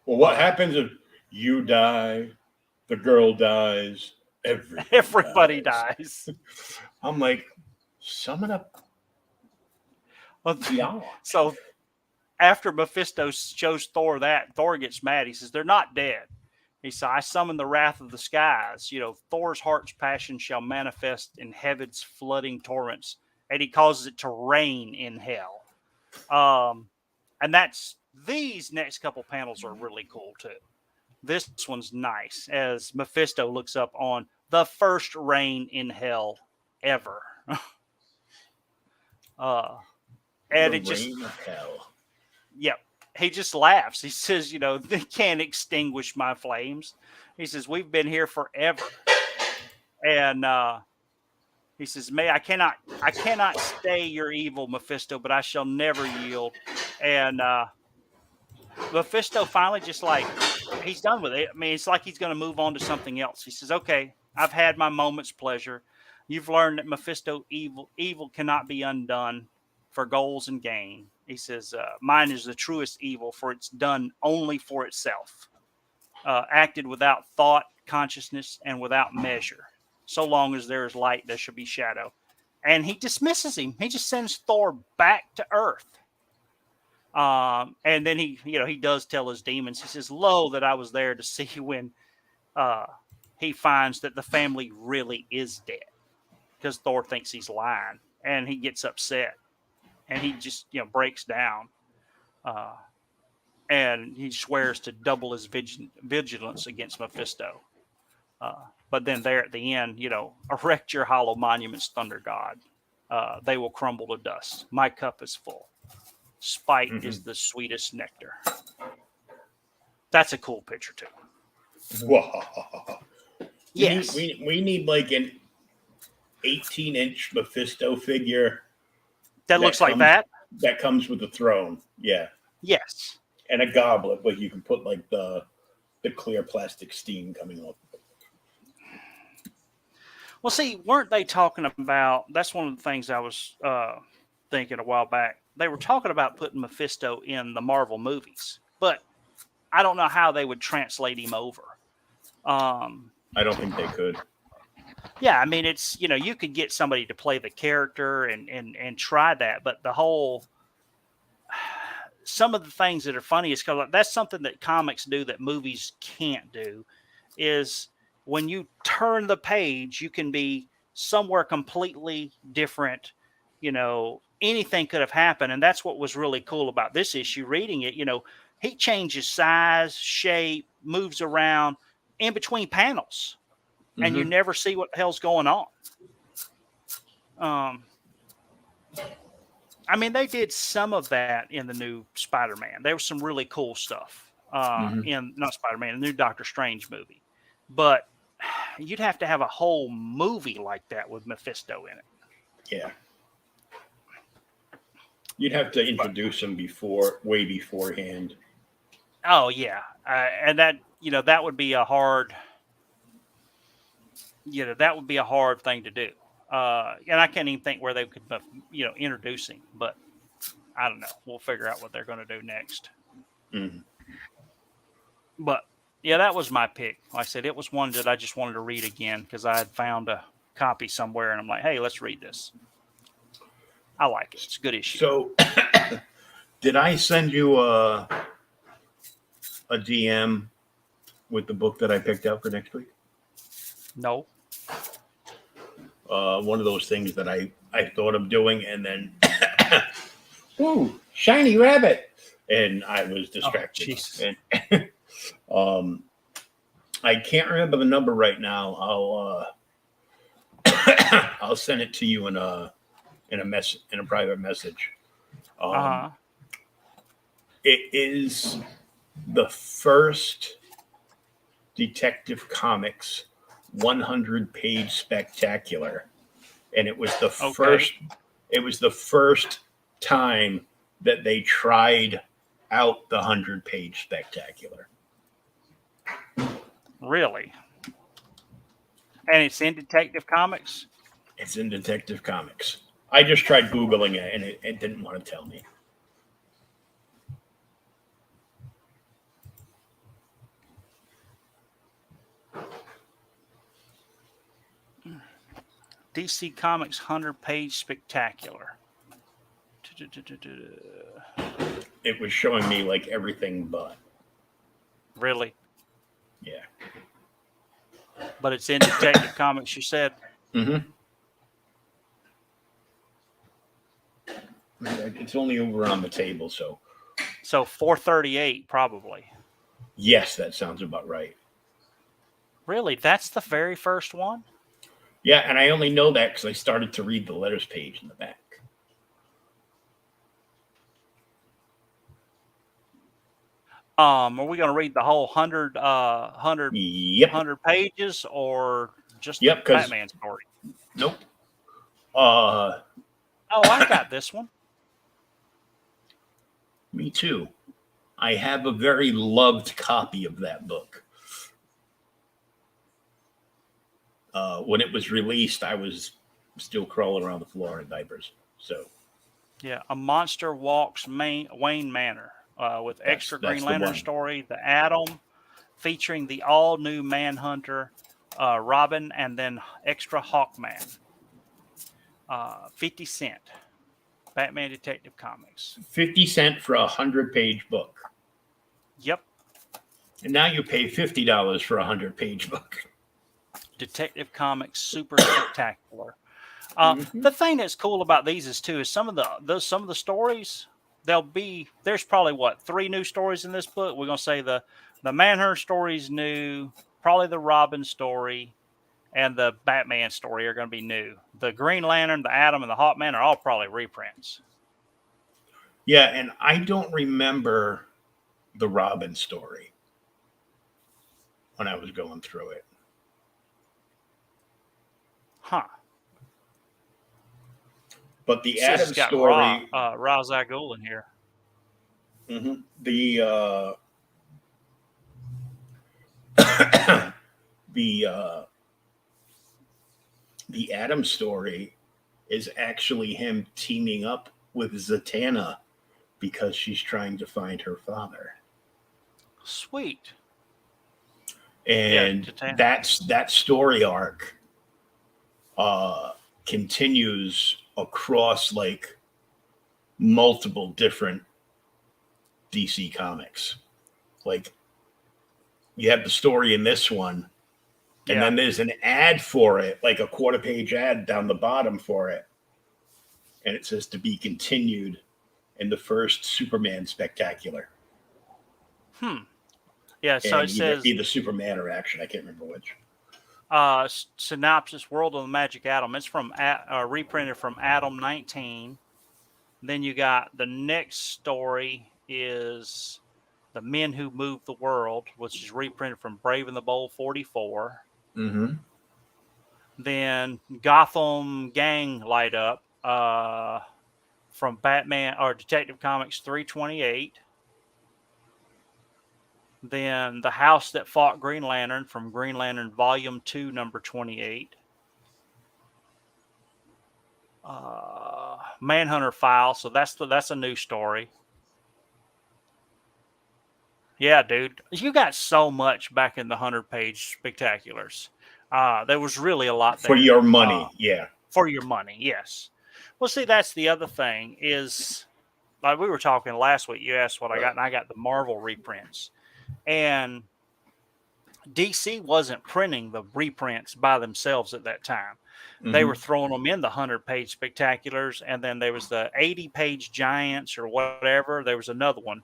Well, what happens if you die, the girl dies, Everybody dies. I'm like, sum it up. Well, Yeah. so after Mephisto shows Thor that, Thor gets mad. He says, they're not dead. He said, I summon the wrath of the skies. Thor's heart's passion shall manifest in heaven's flooding torrents, and he causes it to rain in hell. And these next couple panels are really cool too. This one's nice as Mephisto looks up on the first rain in hell ever. And it just, Rain of hell. Yep. He just laughs. He says, they can't extinguish my flames. He says, we've been here forever. And he says, I cannot stay your evil, Mephisto, but I shall never yield. And Mephisto finally just he's done with it. I mean, it's like he's going to move on to something else. He says, okay, I've had my moment's pleasure. You've learned that Mephisto evil cannot be undone for goals and gain. He says, mine is the truest evil, for it's done only for itself, acted without thought, consciousness, and without measure. So long as there is light, there shall be shadow. And he dismisses him. He just sends Thor back to Earth. And then he does tell his demons, he says, lo, that I was there to see when he finds that the family really is dead, because Thor thinks he's lying, and he gets upset. And he just, breaks down, and he swears to double his vigilance against Mephisto. But then there at the end, erect your hollow monuments, thunder god. They will crumble to dust. My cup is full. Spite is the sweetest nectar. That's a cool picture too. Whoa. Yes. We need like an 18-inch Mephisto figure. That looks like that? That comes with the throne. Yeah. Yes. And a goblet where you can put like the clear plastic steam coming off. Well, see, weren't they talking about, that's one of the things I was thinking a while back. They were talking about putting Mephisto in the Marvel movies, but I don't know how they would translate him over. I don't think they could. Yeah, I mean, it's, you could get somebody to play the character and try that, but some of the things that are funny is because that's something that comics do that movies can't do, is when you turn the page, you can be somewhere completely different. Anything could have happened, and that's what was really cool about this issue. Reading it, he changes size, shape, moves around in between panels. And you never see what the hell's going on. I mean, they did some of that in the new Spider-Man. There was some really cool stuff in, not Spider-Man, the new Doctor Strange movie. But you'd have to have a whole movie like that with Mephisto in it. Yeah. You'd have to introduce him way beforehand. Oh, yeah. And that, that would be a hard... that would be a hard thing to do. And I can't even think where they could, introduce him. But I don't know. We'll figure out what they're going to do next. Mm-hmm. But, yeah, that was my pick. Like I said, it was one that I just wanted to read again because I had found a copy somewhere. And I'm like, hey, let's read this. I like it. It's a good issue. So, did I send you a DM with the book that I picked out for next week? No. One of those things that I thought of doing, and then, ooh, shiny rabbit, and I was distracted. And, I can't remember the number right now. I'll send it to you in a private message. Uh-huh. It is the first Detective Comics 100-page spectacular, and it was the Okay. first time that they tried out the 100-page spectacular. Really? And it's in Detective Comics? It's in Detective Comics. I just tried Googling it, and it didn't want to tell me. DC Comics 100-page spectacular. It was showing me like everything but. Really? Yeah. But it's in Detective Comics, you said? Mm-hmm. It's only over on the table, so. So 438 probably. Yes, that sounds about right. Really? That's the very first one? Yeah, and I only know that because I started to read the letters page in the back. Are we going to read the whole 100 Yep. pages or just the Yep, because Batman story? nope. Oh, I got this one. Me too. I have a very loved copy of that book. When it was released, I was still crawling around the floor in diapers. So Yeah, A Monster Walks Wayne Manor with extra that's Green the Lantern one. story, The Atom, featuring the all-new Manhunter, Robin, and then extra Hawkman. 50 cent. Batman Detective Comics. 50 cents for a 100-page book. Yep. And now you pay $50 for a 100-page book. Detective Comics Super Spectacular. The thing that's cool about these is some of the stories, there's probably 3 new stories in this book. We're gonna say the Manhunter story is new, probably the Robin story and the Batman story are gonna be new. The Green Lantern, the Atom, and the Hawkman are all probably reprints. Yeah, and I don't remember the Robin story when I was going through it. Huh. But the Says Adam it's got story, Ra's al Ghul in here. the the Adam story is actually him teaming up with Zatanna because she's trying to find her father. Sweet. And Yeah, that story arc continues across like multiple different DC comics. Like you have the story in this one, and then there's an ad for it, like a quarter-page ad down the bottom for it, and it says to be continued in the first Superman spectacular. Yeah, so And it says either Superman or Action. I can't remember which. synopsis: World of the Magic Atom. It's from reprinted from Atom 19. Then you got the next story is The Men Who Moved the World, which is reprinted from Brave and the Bold 44. Mm-hmm. Then Gotham Gang Light Up from Batman or Detective Comics 328. Then The House That Fought Green Lantern from Green Lantern Volume 2, number 28. Manhunter File, so that's a new story. Yeah, dude, you got so much back in the 100-page spectaculars. There was really a lot there. For your money, yeah. For your money, yes. Well, see, that's the other thing is, like we were talking last week, you asked what I got, and I got the Marvel reprints. And DC wasn't printing the reprints by themselves at that time. They were throwing them in the 100-page spectaculars, and then there was the 80-page giants or whatever. There was another one.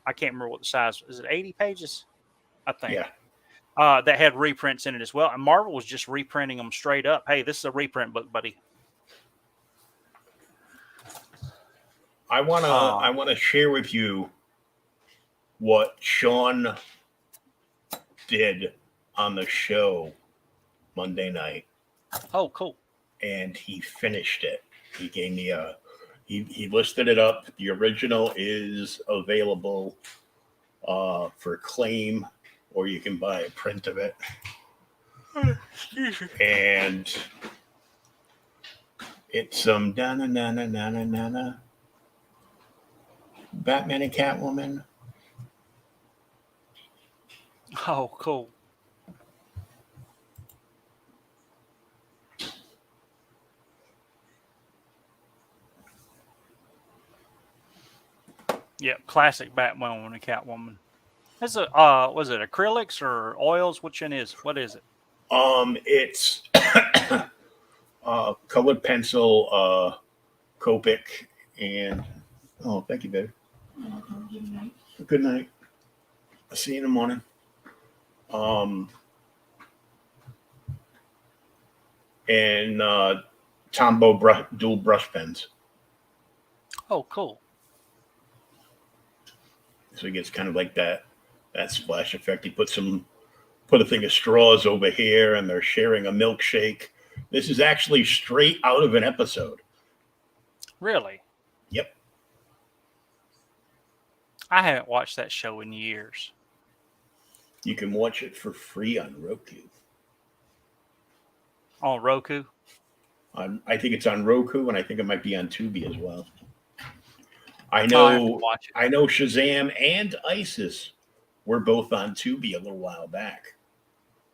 I can't remember what the size is. It 80 pages? I think. Yeah. that had reprints in it as well. And Marvel was just reprinting them straight up. Hey, this is a reprint book, buddy. I wanna share with you what Sean did on the show Monday night, Oh, cool. and he finished it. He gave me a he listed it up. The original is available for claim, or you can buy a print of it. And it's some na Batman and Catwoman. Oh, cool. Yeah, classic Batman and Catwoman. Is it was it acrylics or oils? What is it? It's colored pencil, Copic, and thank you, babe. Good night. I'll see you in the morning. And Tombow dual brush pens. Oh, cool. So he gets kind of like that splash effect. He put a thing of straws over here, and they're sharing a milkshake. This is actually straight out of an episode. Really? Yep. I haven't watched that show in years. You can watch it for free on Roku. On Roku? I think it's on Roku, and I think it might be on Tubi as well. I I'll have to know watch it. I know Shazam and ISIS were both on Tubi a little while back.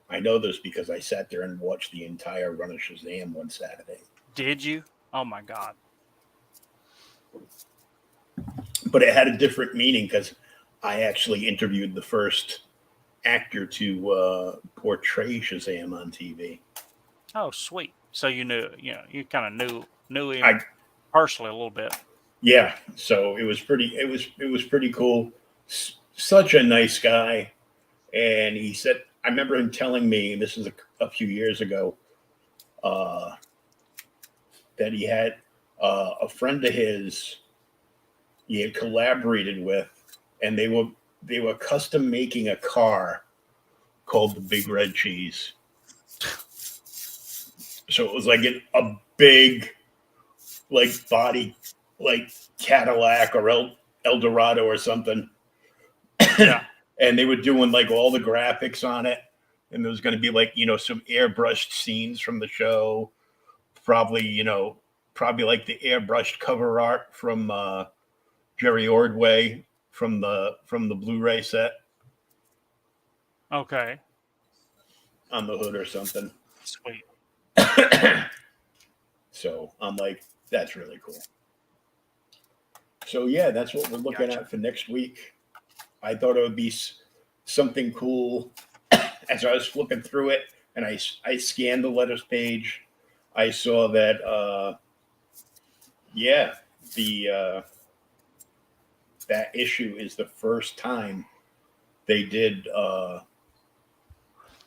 I know this because I sat there and watched the entire run of Shazam one Saturday. Did you? Oh my God. But it had a different meaning because I actually interviewed the first actor to portray Shazam on TV. Oh, sweet. So you kind of knew him personally a little bit. Yeah, so it was pretty cool. Such a nice guy, and he said, I remember him telling me, this is a few years ago, that he had a friend of his he had collaborated with, and they were custom making a car called the Big Red Cheese. So it was like a big, like, body, like Cadillac or Eldorado or something. Yeah. And they were doing like all the graphics on it. And there was going to be like, some airbrushed scenes from the show. Probably like the airbrushed cover art from Jerry Ordway from the Blu-ray set Okay. on the hood or something. Sweet. So I'm like, that's really cool. So yeah, that's what we're looking at for next week. I thought it would be something cool. As I was flipping through it, and I scanned the letters page, I saw that that issue is the first time they did the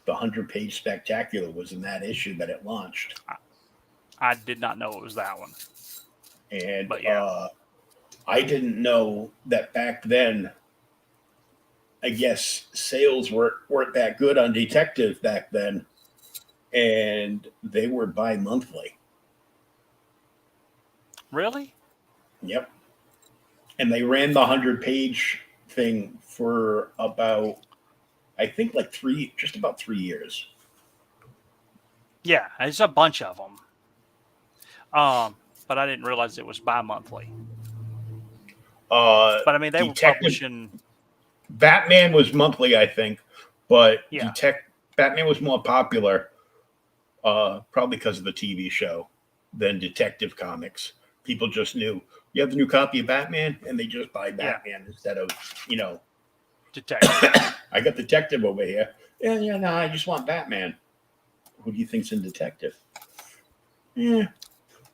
100-page spectacular was in that issue that it launched. I did not know it was that one. And But yeah. I didn't know that back then. I guess sales weren't that good on Detective back then, and they were bi-monthly. Really? Yep. And they ran the 100-page thing for about, I think, like just about 3 years. Yeah, it's a bunch of them. But I didn't realize it was bi-monthly. But I mean, they were publishing. Batman was monthly, I think, but Yeah. Batman was more popular, probably because of the TV show, than Detective Comics. People just knew you have the new copy of Batman, and they just buy Batman instead of Detective. I got Detective over here. Yeah, no, I just want Batman. Who do you think's in Detective? Yeah,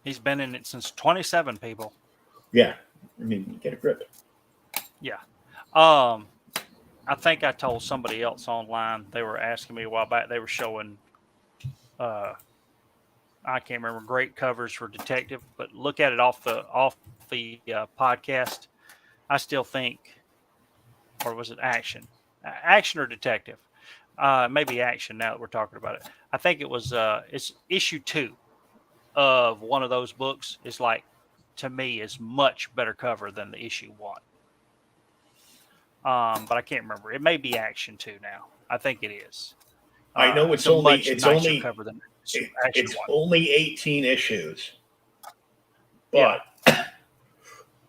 He's been in it since 27, people. yeah. I mean, get a grip. Yeah. I think I told somebody else online. They were asking me a while back. They were showing, I can't remember, great covers for detective, but look at it off the podcast. I still think, or was it action, action or detective? Maybe action. Now that we're talking about it, I think it was. It's issue 2 of one of those books. Is like, to me, is much better cover than the issue 1. But I can't remember. It may be action 2 now. I think it is. I know It's a much nicer cover than action it's 1. only 18 issues, Yeah. but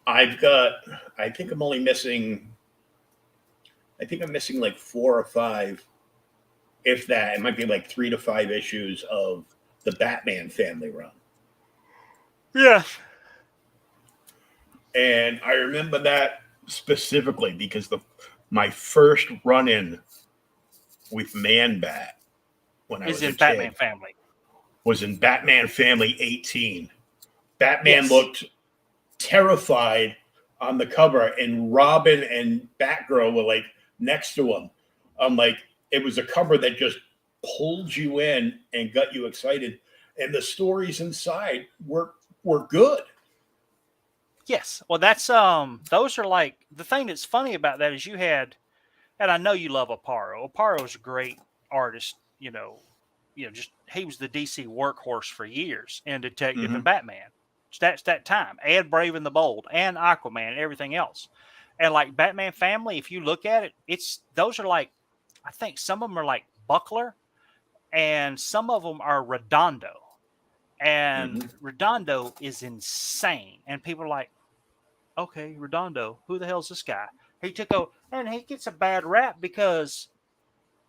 I think I'm only missing. I think I'm missing like 4 or 5, if that. It might be like 3 to 5 issues of the Batman family run. Yeah. And I remember that specifically because my first run-in with Man-Bat when I was in a Batman kid Family. was in Batman Family 18. Batman Yes. looked terrified on the cover, and Robin and Batgirl were like next to him. Like, it was a cover that just pulled you in and got you excited, and the stories inside were good. Yes. Well, that's those are like, the thing that's funny about that is you had, and I know you love Aparo. Aparo's a great artist, just he was the DC workhorse for years in Detective and Batman. That's that time. And Brave and the Bold and Aquaman and everything else. And like Batman Family, if you look at it, those are like, I think some of them are like Buckler and some of them are Redondo. And Redondo is insane. And people are like, okay, Redondo, who the hell's this guy? He took over, and he gets a bad rap because,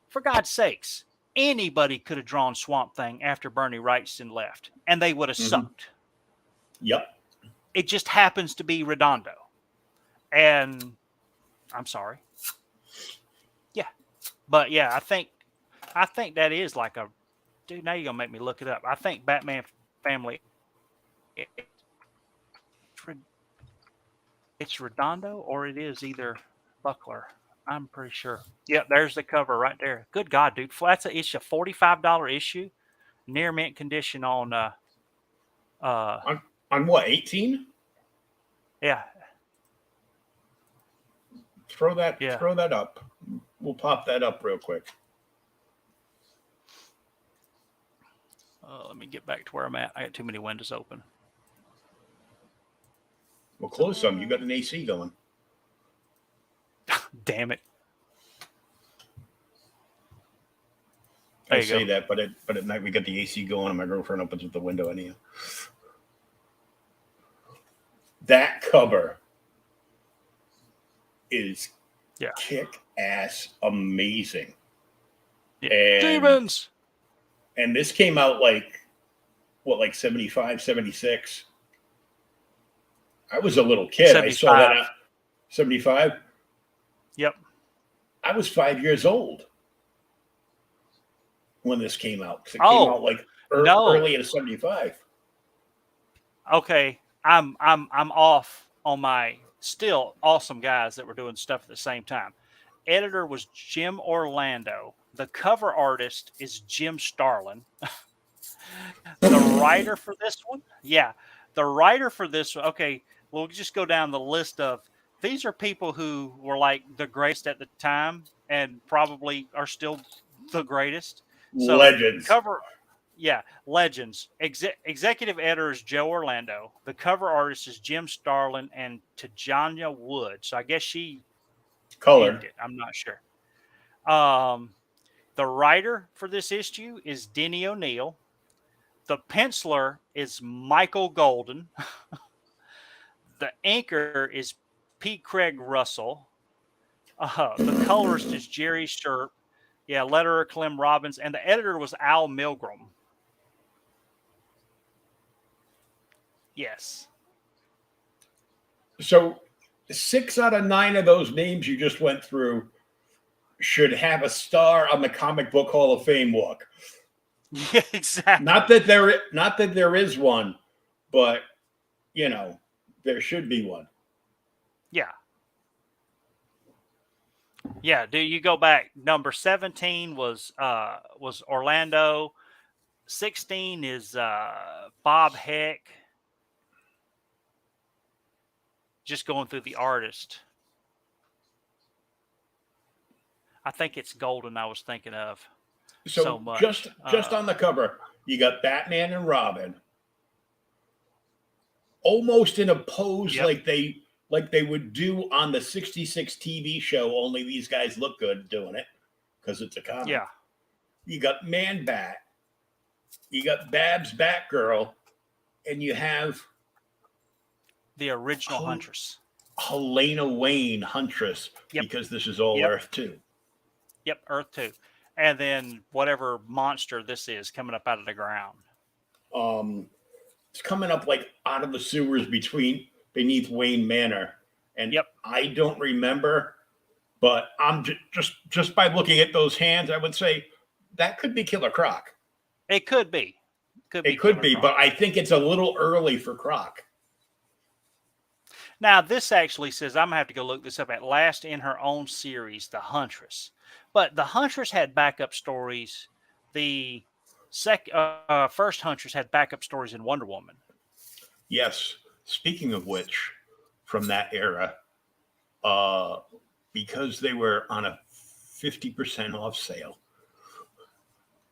for God's sakes, anybody could have drawn Swamp Thing after Bernie Wrightson left, and they would have sucked. Yep. It just happens to be Redondo. And I'm sorry. Yeah. But yeah, I think that is like a, dude, now you're gonna make me look it up. I think Batman Family, it's Redondo or it is either Buckler. I'm pretty sure. Yep, there's the cover right there. Good God, dude. That's it's a $45 issue, near mint condition on on what, 18? Yeah. Throw that up. We'll pop that up real quick. Let me get back to where I'm at. I got too many windows open. Well, close some. You got an AC going. Damn it. I say that, but at night we got the AC going and my girlfriend opens up the window anyhow. That cover is kick-ass amazing. Yeah. And, Demons! And this came out like 75, 76. I was a little kid. 75. I saw that out. 75? Yep. I was 5 years old when this came out. It came out like early in 75. Okay. I'm off on my still awesome guys that were doing stuff at the same time. Editor was Jim Orlando. The cover artist is Jim Starlin. The writer for this one, okay, we'll just go down the list of, these are people who were like the greatest at the time and probably are still the greatest. So Legends. Legends. Executive editor is Joe Orlando. The cover artist is Jim Starlin and Tajania Wood. So I guess she colored it. I'm not sure. The writer for this issue is Denny O'Neil. The penciler is Michael Golden. The inker is P. Craig Russell. The colorist is Jerry Sherp. Yeah, letterer Clem Robbins. And the editor was Al Milgrom. Yes. So 6 out of 9 of those names you just went through should have a star on the Comic Book Hall of Fame walk. Yeah, exactly. Not that there is one, but there should be one. Yeah. Yeah, do you go back? Number 17 was Orlando. 16 is Bob Heck. Just going through the artist. I think it's Golden I was thinking of so So much. just on the cover, you got Batman and Robin, almost in a pose Yep. like they would do on the '66 TV show. Only these guys look good doing it because it's a comic. Yeah. You got Man Bat, you got Babs Batgirl, and you have The original Oh. Huntress. Helena Wayne Huntress, Yep. because this is all Yep. Earth 2. Yep, Earth 2. And then whatever monster this is coming up out of the ground. It's coming up like out of the sewers beneath Wayne Manor, and Yep. I don't remember, but I'm just by looking at those hands, I would say that could be Killer Croc. It could be. It could Killer be, Croc. but I think it's a little early for Croc. Now, this actually says, I'm going to have to go look this up, at last in her own series, The Huntress. But The Huntress had backup stories. The first Huntress had backup stories in Wonder Woman. Yes. Speaking of which, from that era, because they were on a 50% off sale,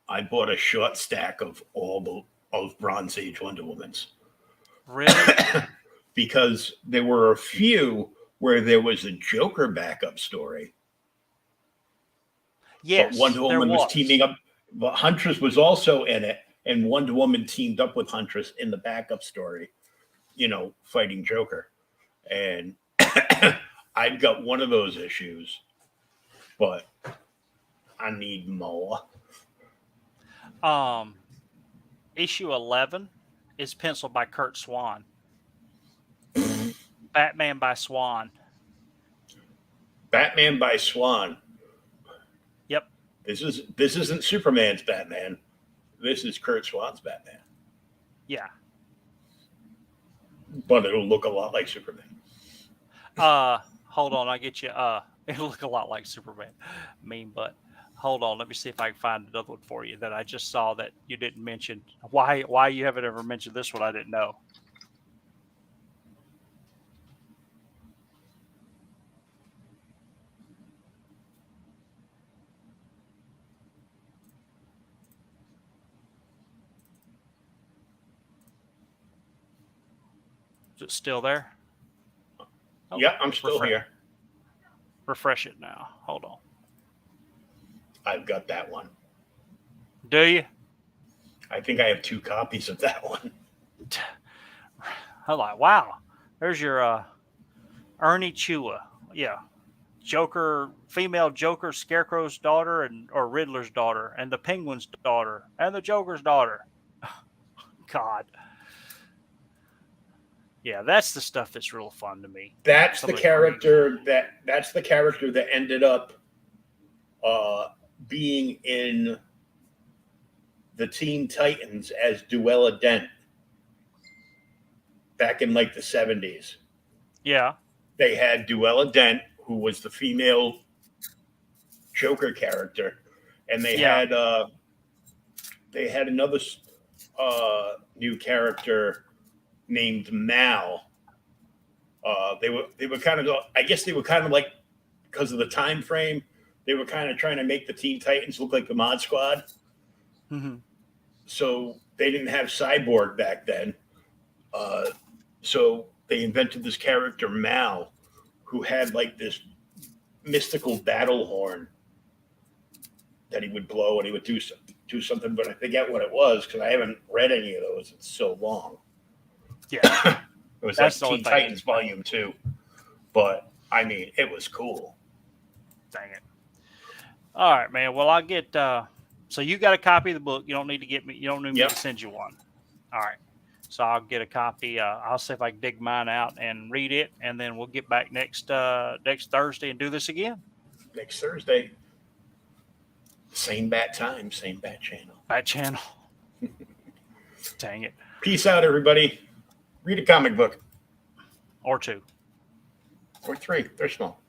I bought a short stack of of Bronze Age Wonder Womans. Really? Because there were a few where there was a Joker backup story. Yes, but Wonder Woman was teaming up. But Huntress was also in it, and Wonder Woman teamed up with Huntress in the backup story, fighting Joker. And I've got one of those issues, but I need more. Issue 11 is penciled by Kurt Swan. Batman by Swan. Batman by Swan. Yep. This isn't Superman's Batman. This is Kurt Swan's Batman. Yeah. But it'll look a lot like Superman. Hold on, I'll get you. It'll look a lot like Superman. But hold on, let me see if I can find another one for you that I just saw that you didn't mention. Why you haven't ever mentioned this one, I didn't know. Is it still there? Oh, Yeah, I'm still here. Refresh it now. Hold on. I've got that one. Do you? I think I have 2 copies of that one. I'm like, wow. There's your Ernie Chua. Yeah. Joker, female Joker, Scarecrow's daughter, or Riddler's daughter, and the Penguin's daughter, and the Joker's daughter. God. Yeah, that's the stuff that's real fun to me. That's the character that ended up being in the Teen Titans as Duella Dent back in like the 70s. Yeah. They had Duella Dent, who was the female Joker character, and they had another new character named Mal. They were kind of, I guess they were kind of like, because of the time frame, they were kind of trying to make the Teen Titans look like the Mod Squad. Mm-hmm. So they didn't have Cyborg back then. So they invented this character Mal, who had like this mystical battle horn that he would blow, and he would do something, but I forget what it was because I haven't read any of those. It's so long. Yeah. It was like Teen Titans Volume 2. But, I mean, it was cool. Dang it. All right, man. Well, I'll get... so you got a copy of the book. You don't need to get me... You don't need me to send you one. All right. So I'll get a copy. I'll see if I can dig mine out and read it, and then we'll get back next Thursday and do this again. Next Thursday. Same bat time, same bat channel. Bat channel. Dang it. Peace out, everybody. Read a comic book. Or 2. Or 3. They're small.